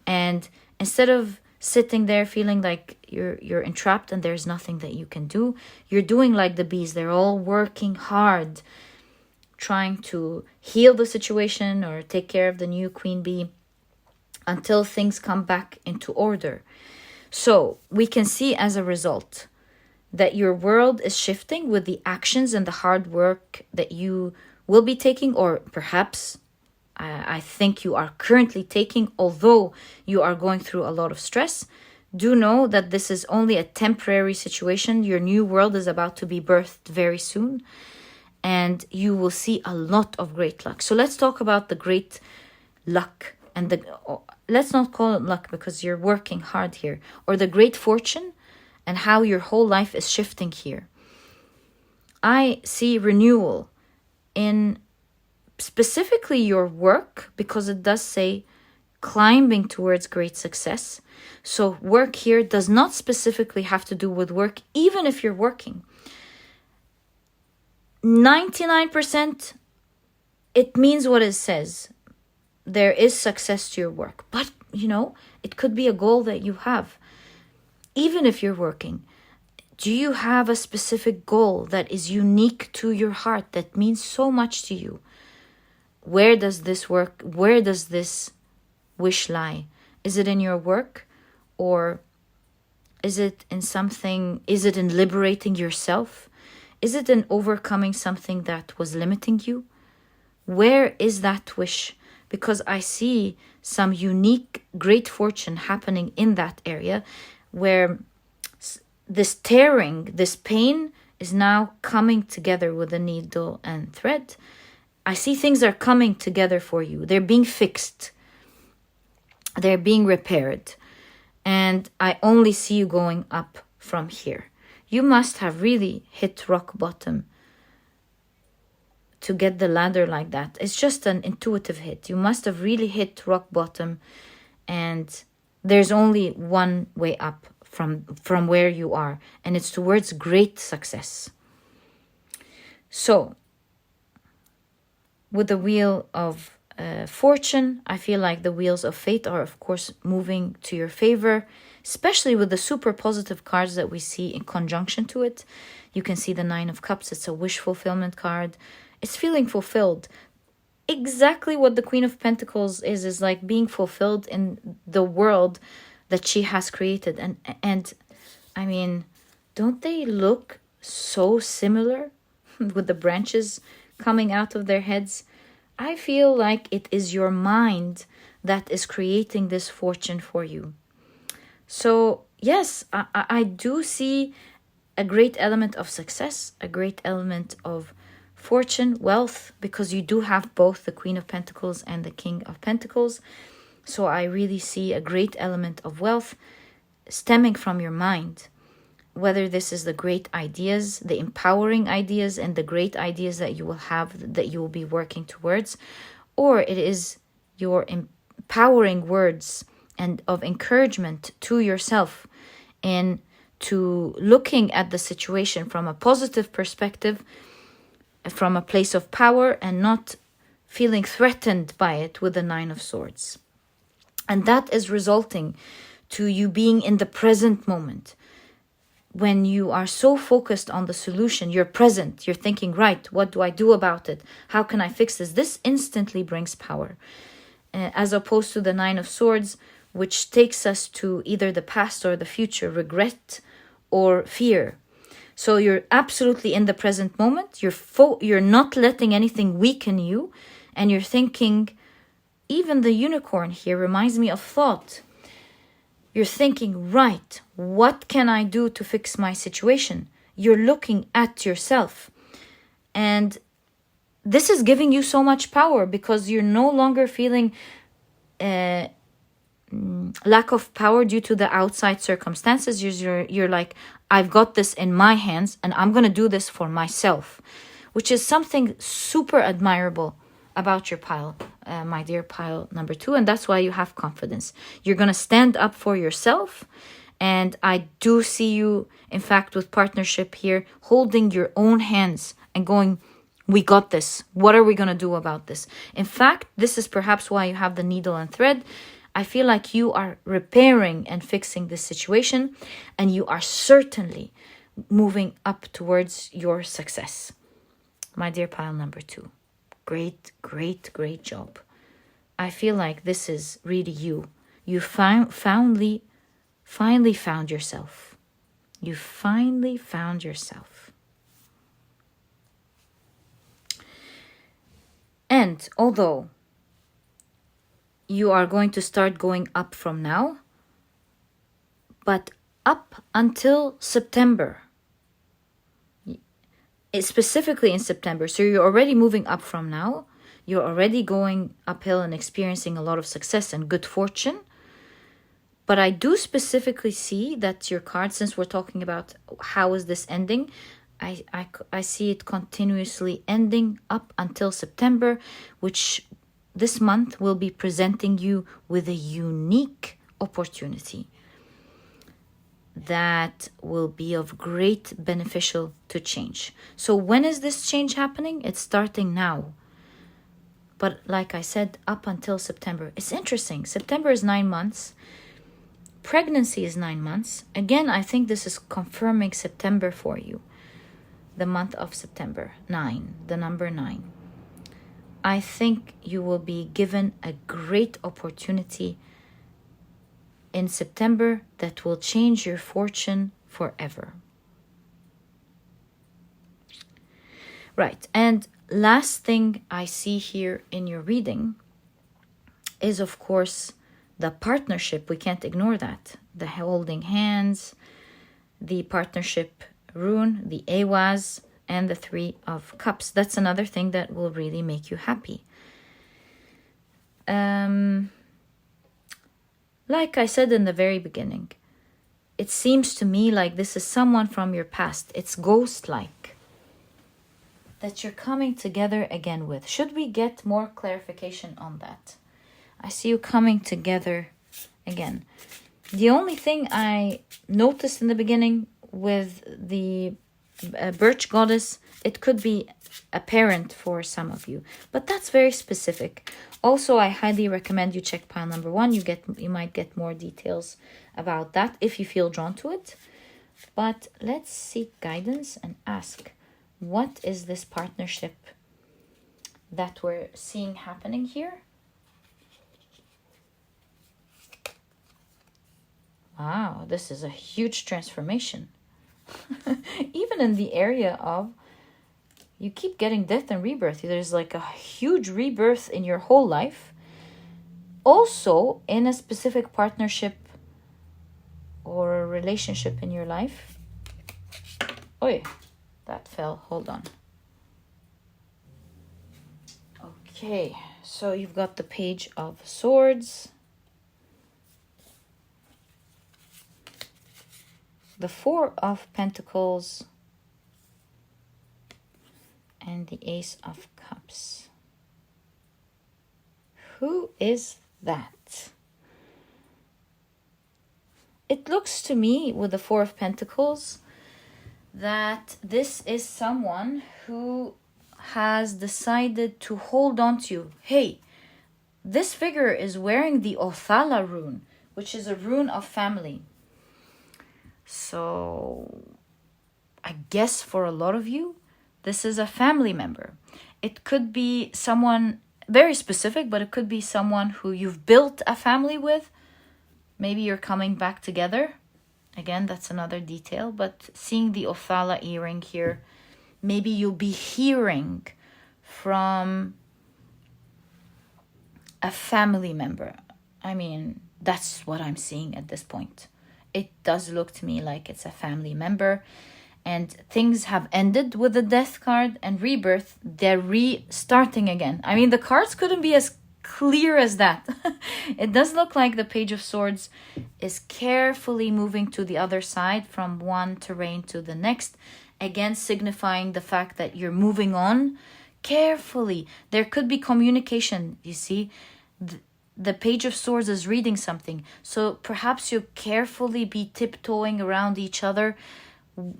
[SPEAKER 1] And instead of sitting there feeling like you're entrapped and there's nothing that you can do, you're doing like the bees. They're all working hard, trying to heal the situation or take care of the new queen bee until things come back into order. So we can see as a result that your world is shifting with the actions and the hard work that you will be taking, or perhaps I think you are currently taking, although you are going through a lot of stress. Do know that this is only a temporary situation. Your new world is about to be birthed very soon, and you will see a lot of great luck. So let's talk about the great luck, and let's not call it luck because you're working hard here, or the great fortune and how your whole life is shifting here. I see renewal in specifically your work, because it does say climbing towards great success. So work here does not specifically have to do with work, even if you're working. 99% it means what it says. There is success to your work. But, it could be a goal that you have. Even if you're working, do you have a specific goal that is unique to your heart, that means so much to you? Where does this work? Where does this wish lie? Is it in your work? Or is it in something? Is it in liberating yourself? Is it in overcoming something that was limiting you? Where is that wish? Because I see some unique great fortune happening in that area, where this tearing, this pain is now coming together with a needle and thread. I see things are coming together for you. They're being fixed. They're being repaired. And I only see you going up from here. You must have really hit rock bottom to get the ladder like that. It's just an intuitive hit. You must have really hit rock bottom, and there's only one way up from where you are, and it's towards great success. So with the wheel of fortune, I feel like the wheels of fate are, of course, moving to your favor, especially with the super positive cards that we see in conjunction to it. You can see the 9 of Cups. It's a wish fulfillment card. It's feeling fulfilled. Exactly what the Queen of Pentacles is like, being fulfilled in the world that she has created. And I mean, don't they look so similar with the branches coming out of their heads? I feel like it is your mind that is creating this fortune for you. So yes, I do see a great element of success, a great element of fortune, wealth, because you do have both the Queen of Pentacles and the King of Pentacles. So I really see a great element of wealth stemming from your mind. Whether this is the great ideas, the empowering ideas, and the great ideas that you will have, that you will be working towards, or it is your empowering words and of encouragement to yourself, and to looking at the situation from a positive perspective, from a place of power, and not feeling threatened by it with the 9 of Swords. And that is resulting to you being in the present moment. When you are so focused on the solution, you're present, you're thinking, right, what do I do about it? How can I fix this? This instantly brings power. As opposed to the 9 of Swords, which takes us to either the past or the future, regret or fear. So you're absolutely in the present moment. You're not letting anything weaken you. And you're thinking, even the unicorn here reminds me of thought. You're thinking, right, what can I do to fix my situation? You're looking at yourself. And this is giving you so much power because you're no longer feeling lack of power due to the outside circumstances. You're like, I've got this in my hands and I'm going to do this for myself, which is something super admirable about your pile, my dear pile number 2. And that's why you have confidence. You're going to stand up for yourself. And I do see you, in fact, with partnership here, holding your own hands and going, we got this. What are we going to do about this? In fact, this is perhaps why you have the needle and thread. I feel like you are repairing and fixing this situation, and you are certainly moving up towards your success. My dear pile number 2, great, great, great job. I feel like this is really you. You finally found yourself. You finally found yourself. And although you are going to start going up from now, but up until September, specifically in September, so you're already moving up from now, you're already going uphill and experiencing a lot of success and good fortune. But I do specifically see that your card, since we're talking about how is this ending, I see it continuously ending up until September, which this month will be presenting you with a unique opportunity that will be of great beneficial to change. So when is this change happening? It's starting now. But like I said, up until September. It's interesting. September is 9 months. Pregnancy is 9 months. Again, I think this is confirming September for you. The month of September, 9, the number 9. I think you will be given a great opportunity in September that will change your fortune forever. Right, and last thing I see here in your reading is, of course, the partnership. We can't ignore that. The holding hands, the partnership rune, the Awaz, and the 3 of Cups. That's another thing that will really make you happy. Like I said in the very beginning, it seems to me like this is someone from your past. It's ghost-like that you're coming together again with. Should we get more clarification on that? I see you coming together again. The only thing I noticed in the beginning with the birch goddess, it could be a parent for some of you, but that's very specific. Also, I highly recommend you check pile number 1. You might get more details about that if you feel drawn to it. But let's seek guidance and ask, what is this partnership that we're seeing happening here? Wow, this is a huge transformation. Even in the area of, you keep getting death and rebirth. There's like a huge rebirth in your whole life. Also, in a specific partnership or a relationship in your life. Oi, that fell. Hold on. Okay, so you've got the Page of Swords, the 4 of Pentacles, and the Ace of Cups. Who is that? It looks to me with the 4 of Pentacles that this is someone who has decided to hold on to you. Hey, this figure is wearing the Othala rune, which is a rune of family. So I guess for a lot of you, this is a family member. It could be someone very specific, but it could be someone who you've built a family with. Maybe you're coming back together. Again, that's another detail. But seeing the Othala earring here, maybe you'll be hearing from a family member. I mean, that's what I'm seeing at this point. It does look to me like it's a family member. and things have ended with the Death card and Rebirth. They're restarting again. I mean, the cards couldn't be as clear as that. It does look like the Page of Swords is carefully moving to the other side from one terrain to the next, again signifying the fact that you're moving on carefully. There could be communication, you see. The Page of Swords is reading something, so perhaps you carefully be tiptoeing around each other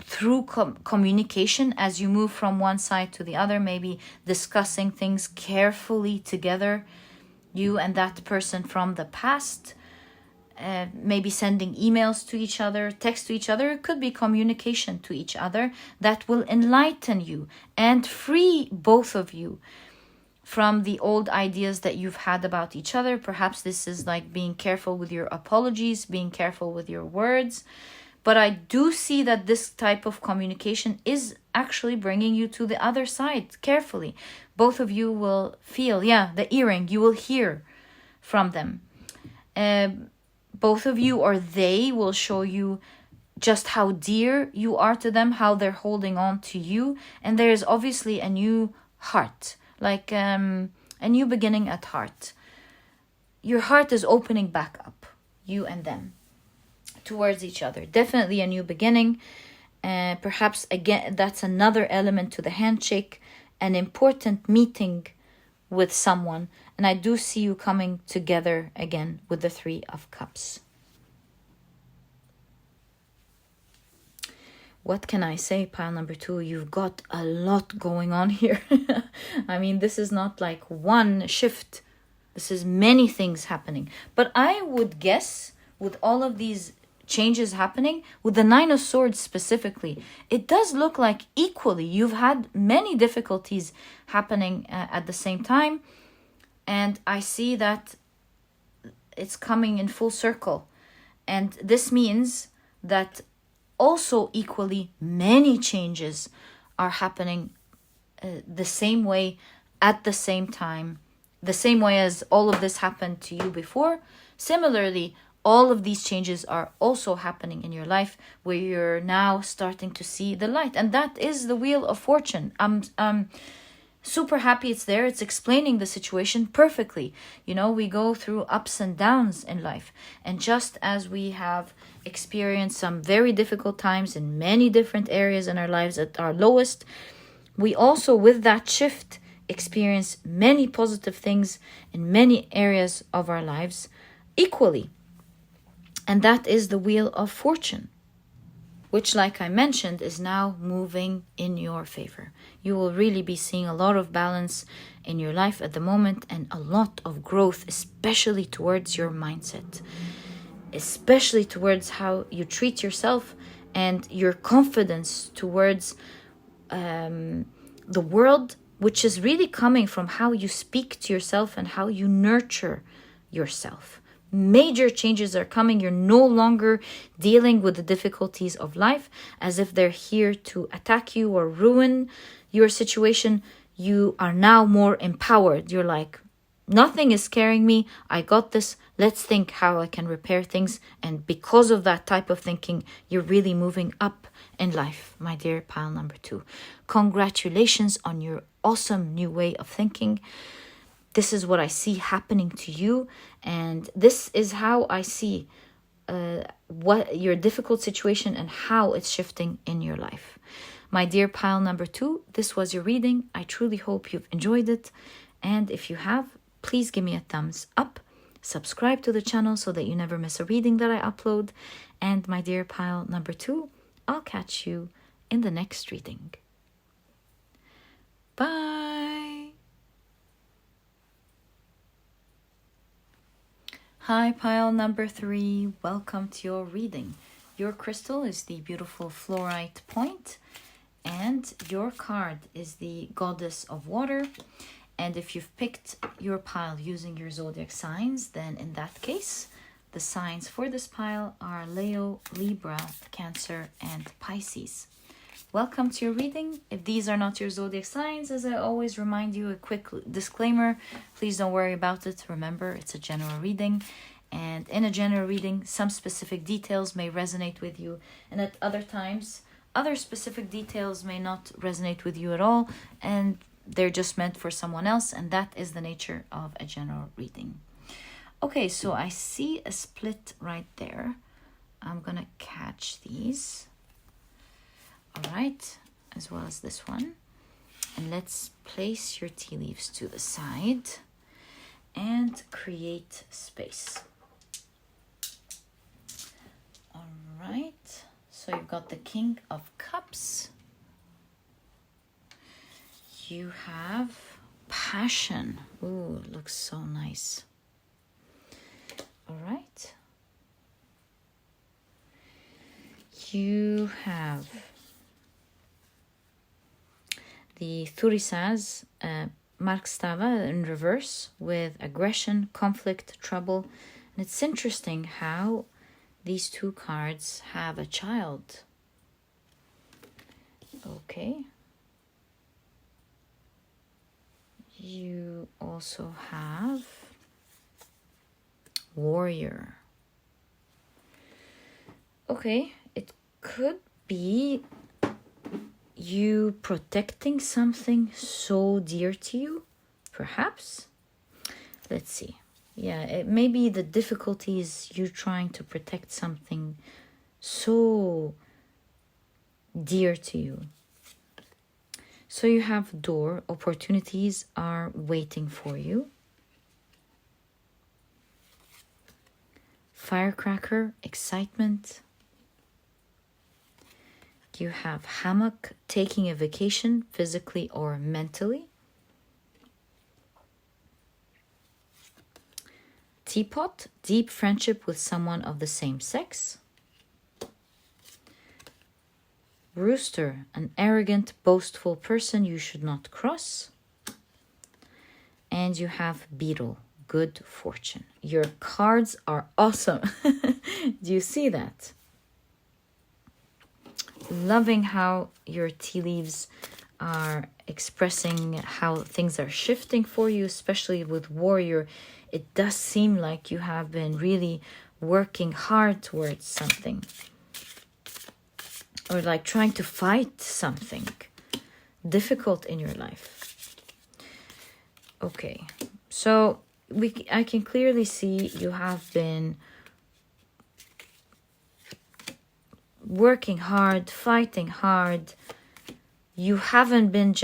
[SPEAKER 1] through communication as you move from one side to the other, maybe discussing things carefully together, you and that person from the past, maybe sending emails to each other, text to each other. It could be communication to each other that will enlighten you and free both of you from the old ideas that you've had about each other. Perhaps this is like being careful with your apologies, being careful with your words. But I do see that this type of communication is actually bringing you to the other side carefully. Both of you will feel, the earring, you will hear from them. Both of you or they will show you just how dear you are to them, how they're holding on to you. And there is obviously a new heart, like a new beginning at heart. Your heart is opening back up, you and them, towards each other. Definitely a new beginning. Perhaps again, that's another element to the handshake, an important meeting with someone. And I do see you coming together again with the Three of Cups. What can I say, pile number 2? You've got a lot going on here. I mean, this is not like one shift. This is many things happening. But I would guess with all of these changes happening, with the Nine of Swords specifically, it does look like equally you've had many difficulties happening at the same time. And I see that it's coming in full circle. And this means that also equally many changes are happening the same way at the same time, the same way as all of this happened to you before. Similarly, all of these changes are also happening in your life where you're now starting to see the light. And that is the Wheel of Fortune. I'm super happy it's there. It's explaining the situation perfectly. You know, we go through ups and downs in life. And just as we have experienced some very difficult times in many different areas in our lives at our lowest, we also, with that shift, experience many positive things in many areas of our lives equally. And that is the Wheel of Fortune, which, like I mentioned, is now moving in your favor. You will really be seeing a lot of balance in your life at the moment and a lot of growth, especially towards your mindset, especially towards how you treat yourself and your confidence towards the world, which is really coming from how you speak to yourself and how you nurture yourself. Major changes are coming. You're no longer dealing with the difficulties of life as if they're here to attack you or ruin your situation. You are now more empowered. You're like, nothing is scaring me. I got this. Let's think how I can repair things. And because of that type of thinking, you're really moving up in life, my dear pile number 2. Congratulations on your awesome new way of thinking. This is what I see happening to you, and this is how I see what your difficult situation and how it's shifting in your life. My dear pile number 2, this was your reading. I truly hope you've enjoyed it, and if you have, please give me a thumbs up. Subscribe to the channel so that you never miss a reading that I upload. And my dear pile number 2, I'll catch you in the next reading. Bye. Hi, pile number 3. Welcome to your reading. Your crystal is the beautiful Fluorite point, and your card is the Goddess of Water. And if you've picked your pile using your zodiac signs, then in that case, the signs for this pile are Leo, Libra, Cancer, and Pisces. Welcome to your reading. If these are not your zodiac signs, as I always remind you, a quick disclaimer, please don't worry about it. Remember, it's a general reading. And in a general reading, some specific details may resonate with you. And at other times, other specific details may not resonate with you at all, and they're just meant for someone else, and that is the nature of a general reading. Okay, so I see a split right there. I'm gonna catch these. All right, as well as this one. And let's place your tea leaves to the side and create space. All right, so you've got the King of Cups. You have Passion. Ooh, it looks so nice. All right. You have the Thurisaz, Markstava in reverse with aggression, conflict, trouble. And it's interesting how these two cards have a child. Okay. You also have Warrior. Okay, it could be you protecting something so dear to you, perhaps. Let's see. Yeah, it may be the difficulties you trying to protect something so dear to you. So you have door, opportunities are waiting for you. Firecracker, excitement. You have hammock, taking a vacation, physically or mentally. Teapot, deep friendship with someone of the same sex. Rooster, an arrogant, boastful person you should not cross. And you have Beetle, good fortune. Your cards are awesome. Do you see that? Loving how your tea leaves are expressing how things are shifting for you, especially with Warrior. It does seem like you have been really working hard towards something, or like trying to fight something difficult in your life. Okay, so I can clearly see you have been working hard, fighting hard. You haven't been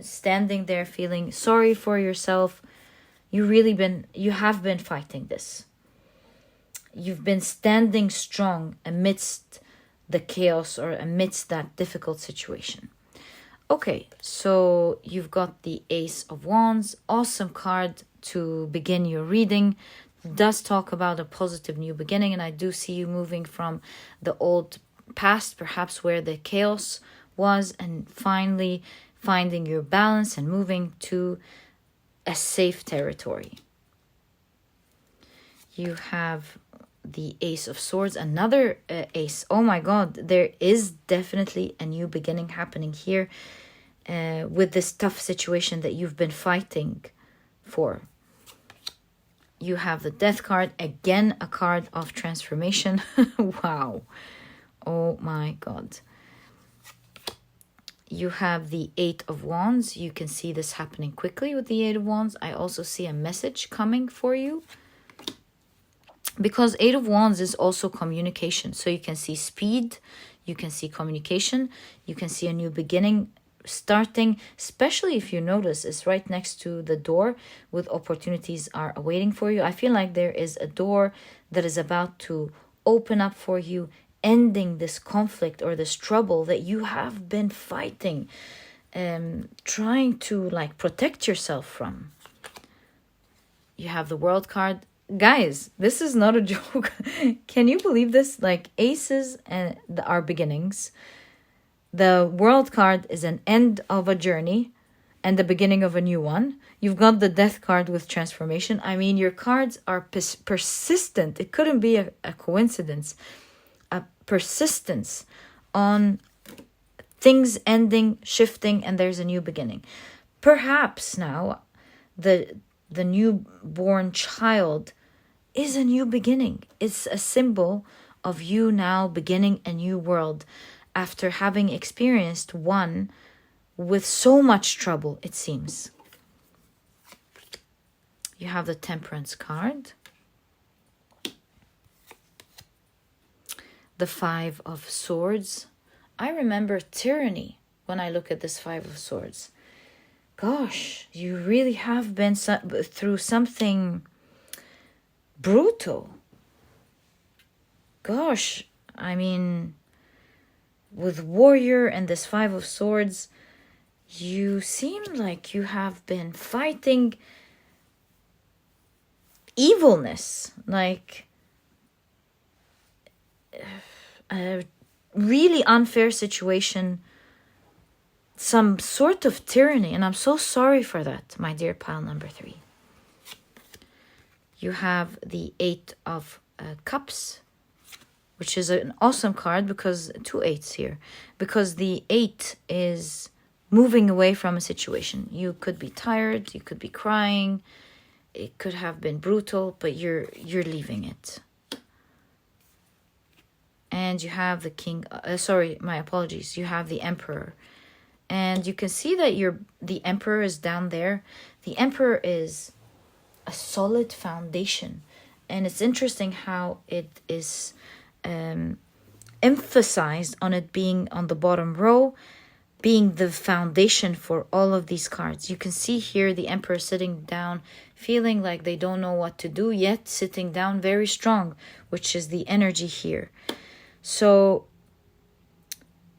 [SPEAKER 1] standing there feeling sorry for yourself. You have been fighting this. You've been standing strong amidst the chaos or amidst that difficult situation. Okay, so you've got the Ace of Wands, awesome card to begin your reading. It does talk about a positive new beginning, and I do see you moving from the old past, perhaps where the chaos was, and finally finding your balance and moving to a safe territory. You have the Ace of Swords, another ace. Oh my god, there is definitely a new beginning happening here with this tough situation that you've been fighting for. You have the Death card, again a card of transformation. Wow. Oh my god. You have the Eight of Wands. You can see this happening quickly with the Eight of Wands. I also see a message coming for you, because Eight of Wands is also communication. So you can see speed, you can see communication, you can see a new beginning starting, especially if you notice it's right next to the door with opportunities are awaiting for you. I feel like there is a door that is about to open up for you, ending this conflict or this trouble that you have been fighting, trying to like protect yourself from. You have the World card. Guys, this is not a joke. Can you believe this? Like, aces and are beginnings. The World card is an end of a journey and the beginning of a new one. You've got the Death card with transformation. I mean, your cards are persistent. It couldn't be a coincidence. A persistence on things ending, shifting, and there's a new beginning. Perhaps now the newborn child is a new beginning. It's a symbol of you now beginning a new world. after having experienced one with so much trouble, it seems. You have the Temperance card. The Five of Swords. I remember tyranny when I look at this Five of Swords. Gosh, you really have been through something brutal. Gosh, I mean, with Warrior and this Five of Swords, you seem like you have been fighting evilness, like a really unfair situation, some sort of tyranny, and I'm so sorry for that, my dear pile number 3. You have the Eight of Cups, which is an awesome card because 2 8s here, because the 8 is moving away from a situation. You could be tired, you could be crying, it could have been brutal, but you're leaving it. And you have the King, my apologies, you have the Emperor. And you can see that the Emperor is down there. The Emperor is a solid foundation. And it's interesting how it is emphasized on it being on the bottom row, being the foundation for all of these cards. You can see here the Emperor sitting down, feeling like they don't know what to do, yet sitting down very strong, which is the energy here. So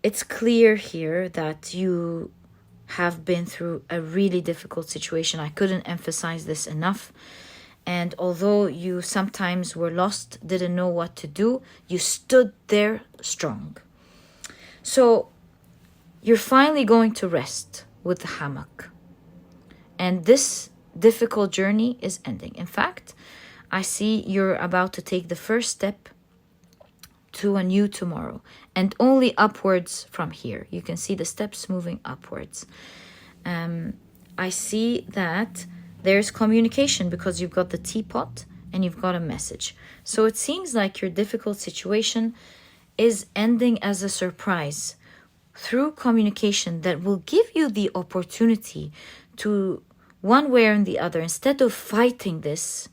[SPEAKER 1] it's clear here that you have been through a really difficult situation. I couldn't emphasize this enough. And although you sometimes were lost, didn't know what to do, you stood there strong. So you're finally going to rest with the hammock. And this difficult journey is ending. In fact, I see you're about to take the first step to a new tomorrow, and only upwards from here. You can see the steps moving upwards. I see that there's communication because you've got the teapot and you've got a message. So it seems like your difficult situation is ending as a surprise through communication that will give you the opportunity to, one way or the other, instead of fighting this,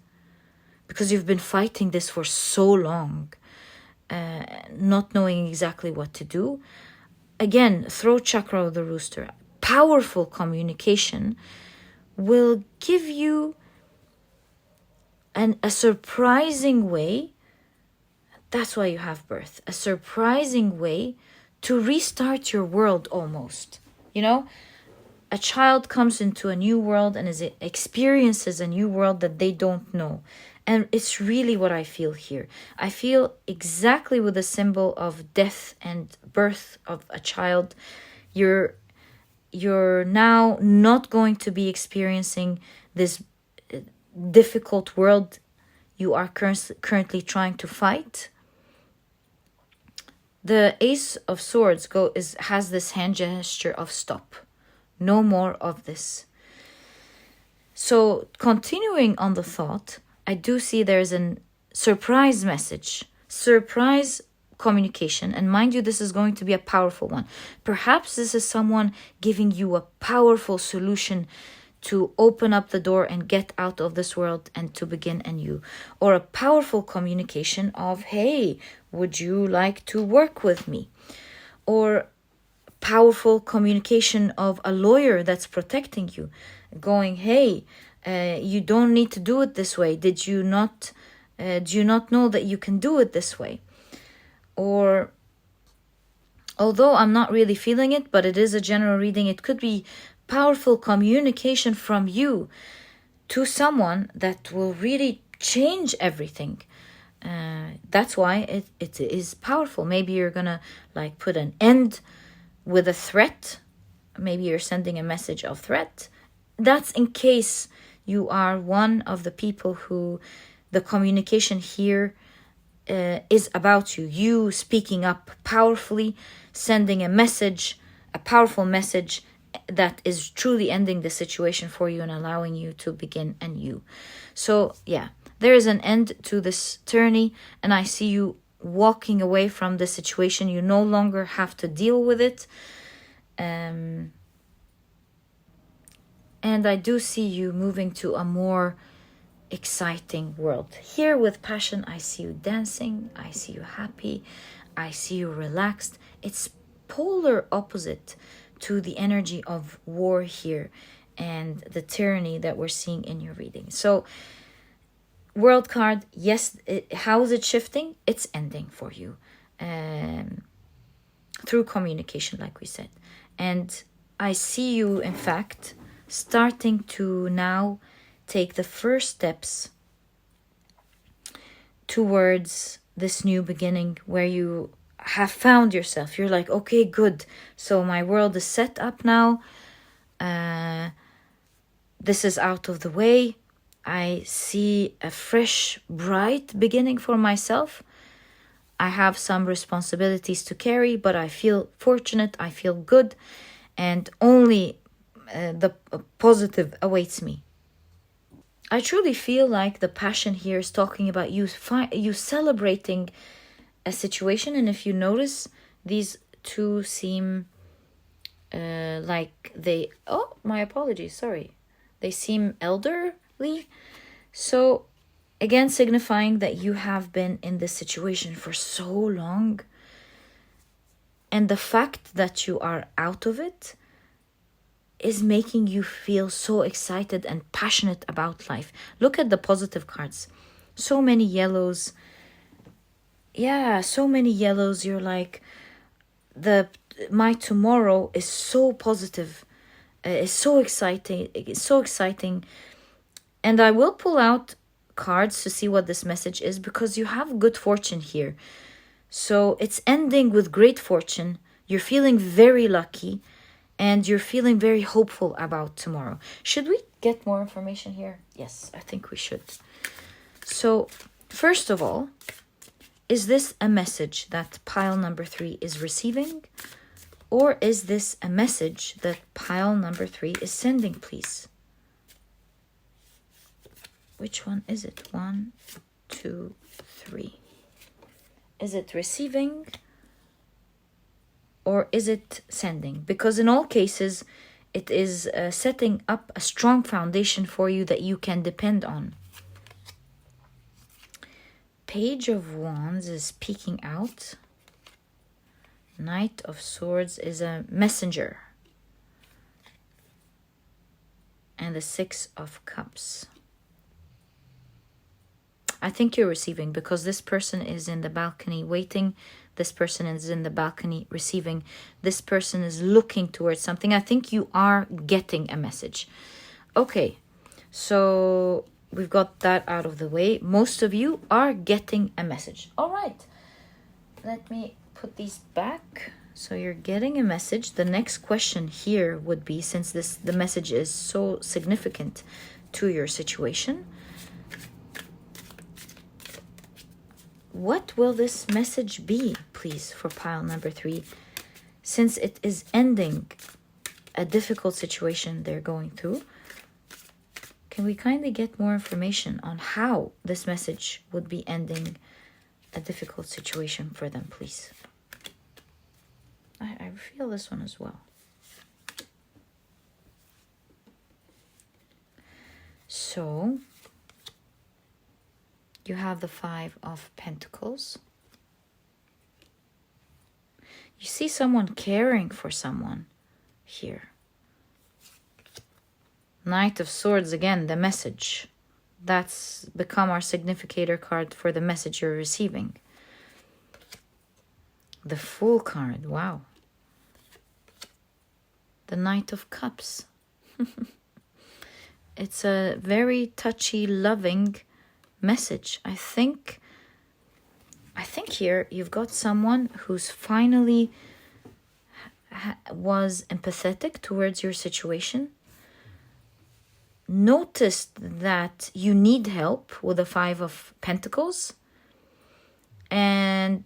[SPEAKER 1] because you've been fighting this for so long, not knowing exactly what to do. Again, throat chakra of the rooster, powerful communication will give you a surprising way. That's why you have birth. A surprising way to restart your world almost. You know, a child comes into a new world and experiences a new world that they don't know. And it's really what I feel here. I feel exactly with the symbol of death and birth of a child. You're now not going to be experiencing this difficult world you are currently trying to fight. The Ace of Swords has this hand gesture of stop. No more of this. So continuing on the thought, I do see there's a surprise message, surprise communication. And mind you, this is going to be a powerful one. Perhaps this is someone giving you a powerful solution to open up the door and get out of this world and to begin anew. Or a powerful communication of, hey, would you like to work with me? Or powerful communication of a lawyer that's protecting you, going, hey, you don't need to do it this way. Do you not know that you can do it this way? Or, although I'm not really feeling it, but it is a general reading, it could be powerful communication from you to someone that will really change everything. That's why it is powerful. Maybe you're gonna put an end with a threat. Maybe you're sending a message of threat. That's in case you are one of the people who the communication here is about you. You speaking up powerfully, sending a message, a powerful message that is truly ending the situation for you and allowing you to begin anew. So yeah, there is an end to this tyranny, and I see you walking away from the situation. You no longer have to deal with it. And I do see you moving to a more exciting world. Here with passion, I see you dancing. I see you happy. I see you relaxed. It's polar opposite to the energy of war here and the tyranny that we're seeing in your reading. So, World card, yes, how is it shifting? It's ending for you through communication, like we said. And I see you, in fact, starting to now take the first steps towards this new beginning where you have found yourself. You're like, okay, good. So my world is set up now. This is out of the way. I see a fresh, bright beginning for myself. I have some responsibilities to carry, but I feel fortunate. I feel good. And only the positive awaits me. I truly feel like the passion here is talking about you celebrating a situation. And if you notice, these two seem like they... Oh, my apologies, sorry. They seem elderly. So, again, signifying that you have been in this situation for so long. And the fact that you are out of it is making you feel so excited and passionate about life. Look at the positive cards. So many yellows. Yeah, so many yellows. You're like, my tomorrow is so positive. It's so exciting. It's so exciting. And I will pull out cards to see what this message is, because you have good fortune here. So it's ending with great fortune. You're feeling very lucky. And you're feeling very hopeful about tomorrow. Should we get more information here? Yes, I think we should. So, first of all, is this a message that pile number 3 is receiving? Or is this a message that pile number 3 is sending, please? Which one is it? 1, 2, 3. Is it receiving? Or is it sending? Because in all cases, it is setting up a strong foundation for you that you can depend on. Page of Wands is peeking out. Knight of Swords is a messenger. And the 6 of Cups. I think you're receiving, because this person is in the balcony waiting. This person is in the balcony receiving. This person is looking towards something. I think you are getting a message. Okay, so we've got that out of the way. Most of you are getting a message. All right, let me put these back. So you're getting a message. The next question here would be, since the message is so significant to your situation, what will this message be, please, for pile number 3, since it is ending a difficult situation they're going through? Can we kindly get more information on how this message would be ending a difficult situation for them, please? I feel this one as well. So, you have the 5 of Pentacles. You see someone caring for someone here. Knight of Swords, again, the message. That's become our significator card for the message you're receiving. The Fool card, wow. The Knight of Cups. It's a very touchy, loving message. I think here you've got someone who's finally was empathetic towards your situation, noticed that you need help with the 5 of Pentacles, and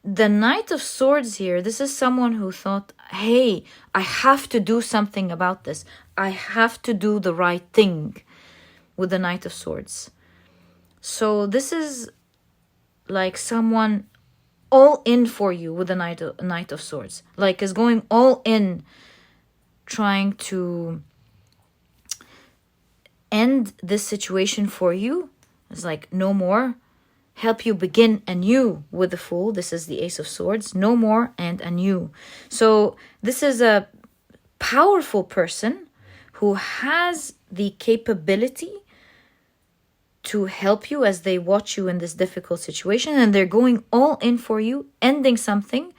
[SPEAKER 1] the Knight of Swords here, this is someone who thought, hey, I have to do something about this. I have to do the right thing with the Knight of Swords. So this is like someone all in for you with the Knight of Swords. Like is going all in, trying to end this situation for you. It's like no more. Help you begin anew with the Fool. This is the Ace of Swords. No more and anew. So this is a powerful person who has the capability to help you as they watch you in this difficult situation, and they're going all in for you, ending something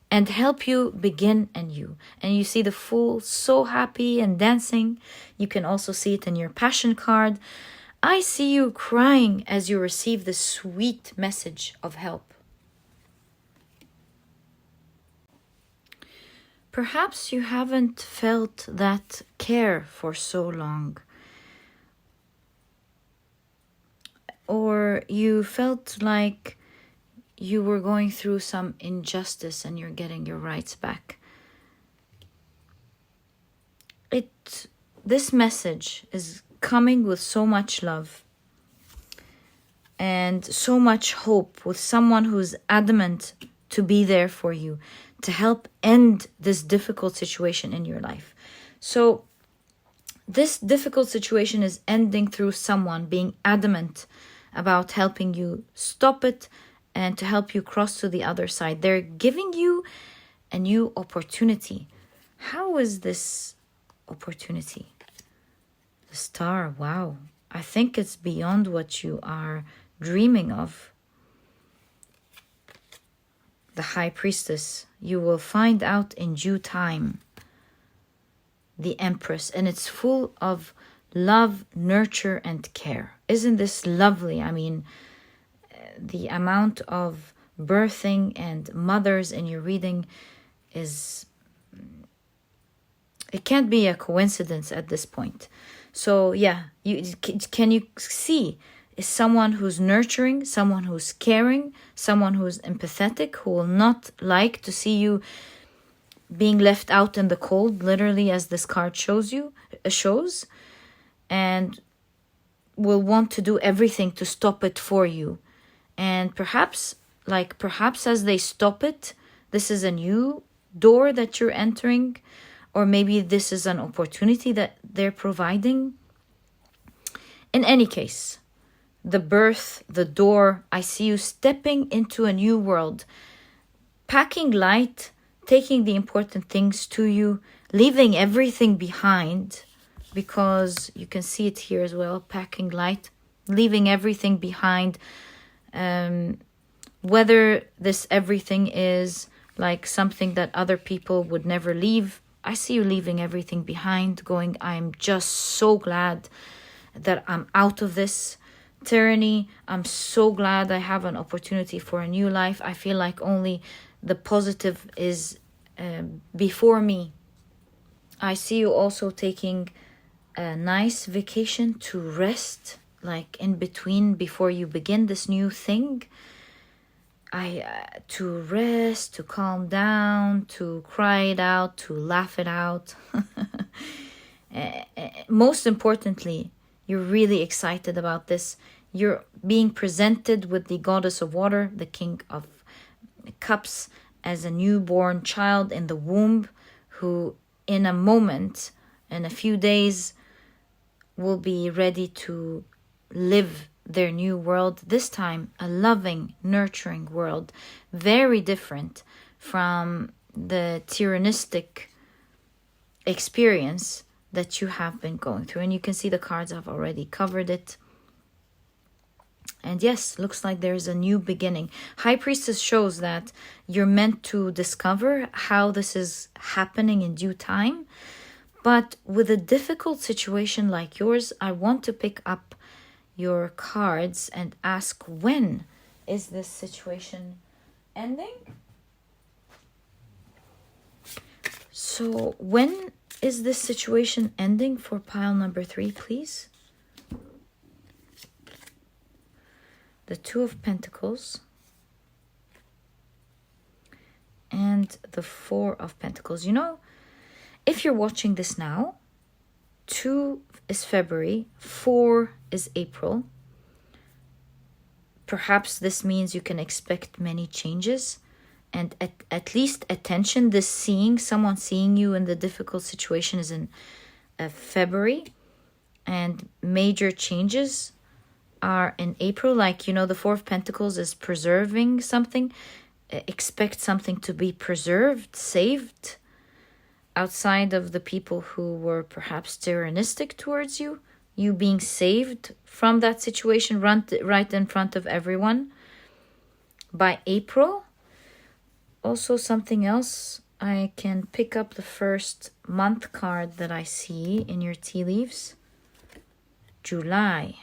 [SPEAKER 1] and help you begin anew. And you see the Fool so happy and dancing. You can also see it in your Passion card. I see you crying as you receive this sweet message of help. Perhaps you haven't felt that care for so long. Or you felt like you were going through some injustice and you're getting your rights back. This message is coming with so much love and so much hope, with someone who's adamant to be there for you, to help end this difficult situation in your life. So this difficult situation is ending through someone being adamant about helping you stop it and to help you cross to the other side. They're giving you a new opportunity. How is this opportunity? The Star, wow. I think it's beyond what you are dreaming of. The High Priestess, you will find out in due time. The Empress, and it's full of love, nurture, and care. Isn't this lovely? I mean, the amount of birthing and mothers in your reading is... it can't be a coincidence at this point. So yeah, can you see? Is someone who's nurturing, someone who's caring, someone who's empathetic, who will not like to see you being left out in the cold, literally, as this card shows, and will want to do everything to stop it for you. And perhaps as they stop it, this is a new door that you're entering, or maybe this is an opportunity that they're providing. In any case, the birth, the door, I see you stepping into a new world, packing light, taking the important things to you, leaving everything behind, because you can see it here as well, packing light, leaving everything behind. Whether this everything is like something that other people would never leave, I see you leaving everything behind, going, I'm just so glad that I'm out of this tyranny. I'm so glad I have an opportunity for a new life. I feel like only the positive is before me. I see you also taking a nice vacation to rest, like in between, before you begin this new thing. To rest, to calm down, to cry it out, to laugh it out. Most importantly, you're really excited about this. You're being presented with the Goddess of Water, the King of Cups, as a newborn child in the womb, who in a moment, in a few days, will be ready to live their new world. This time, a loving, nurturing world. Very different from the tyrannistic experience that you have been going through. And you can see the cards have already covered it. And yes, looks like there's a new beginning. High Priestess shows that you're meant to discover how this is happening in due time. But with a difficult situation like yours, I want to pick up your cards and ask, when is this situation ending? So when is this situation ending for pile number 3, please? The Two of Pentacles and the Four of Pentacles. You know, if you're watching this now, 2 is February, 4 is April. perhaps this means you can expect many changes and at least attention. This someone seeing you in the difficult situation is in February, and major changes are in April. Like, you know, the Four of Pentacles is preserving something. Expect something to be preserved, saved, outside of the people who were perhaps tyrannistic towards you. You being saved from that situation right in front of everyone by April. Also, something else, I can pick up the first month card that I see in your tea leaves. July.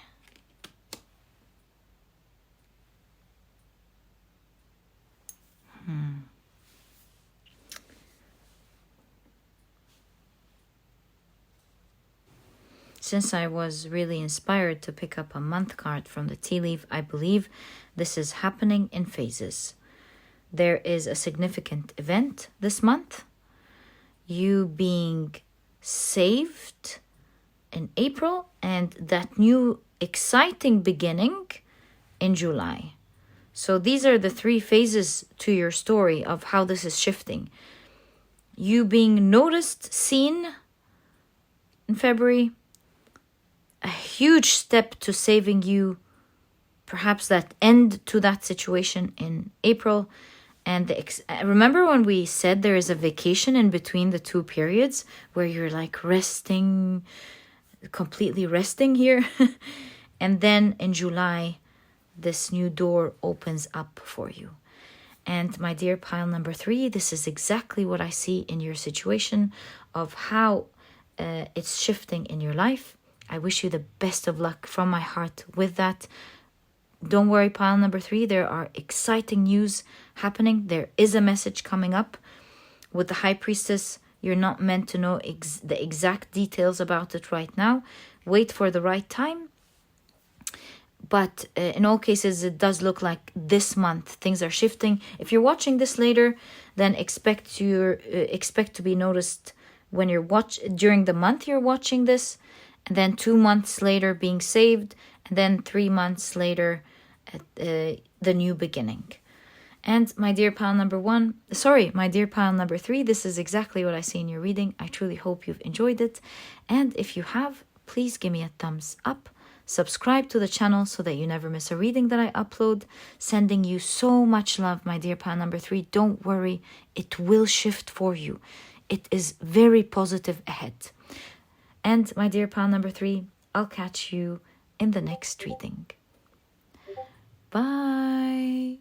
[SPEAKER 1] Since I was really inspired to pick up a month card from the tea leaf, I believe this is happening in phases. There is a significant event this month. You being saved in April, and that new exciting beginning in July. So these are the three phases to your story of how this is shifting. You being noticed, seen in February, a huge step to saving you, perhaps that end to that situation in April. And remember when we said there is a vacation in between the two periods where you're like resting, completely resting here. And then in July, this new door opens up for you. And my dear pile number 3, this is exactly what I see in your situation of how it's shifting in your life. I wish you the best of luck from my heart with that. Don't worry, pile number 3. There are exciting news happening. There is a message coming up. With the High Priestess, you're not meant to know the exact details about it right now. Wait for the right time. But in all cases, it does look like this month things are shifting. If you're watching this later, then expect to be noticed when you're during the month you're watching this. And then 2 months later being saved, and then 3 months later the new beginning. And my dear pile number 3, this is exactly what I see in your reading. I truly hope you've enjoyed it. And if you have, please give me a thumbs up. Subscribe to the channel so that you never miss a reading that I upload. Sending you so much love, my dear pile number 3. Don't worry, it will shift for you. It is very positive ahead. And my dear pile number 3, I'll catch you in the next reading. Bye.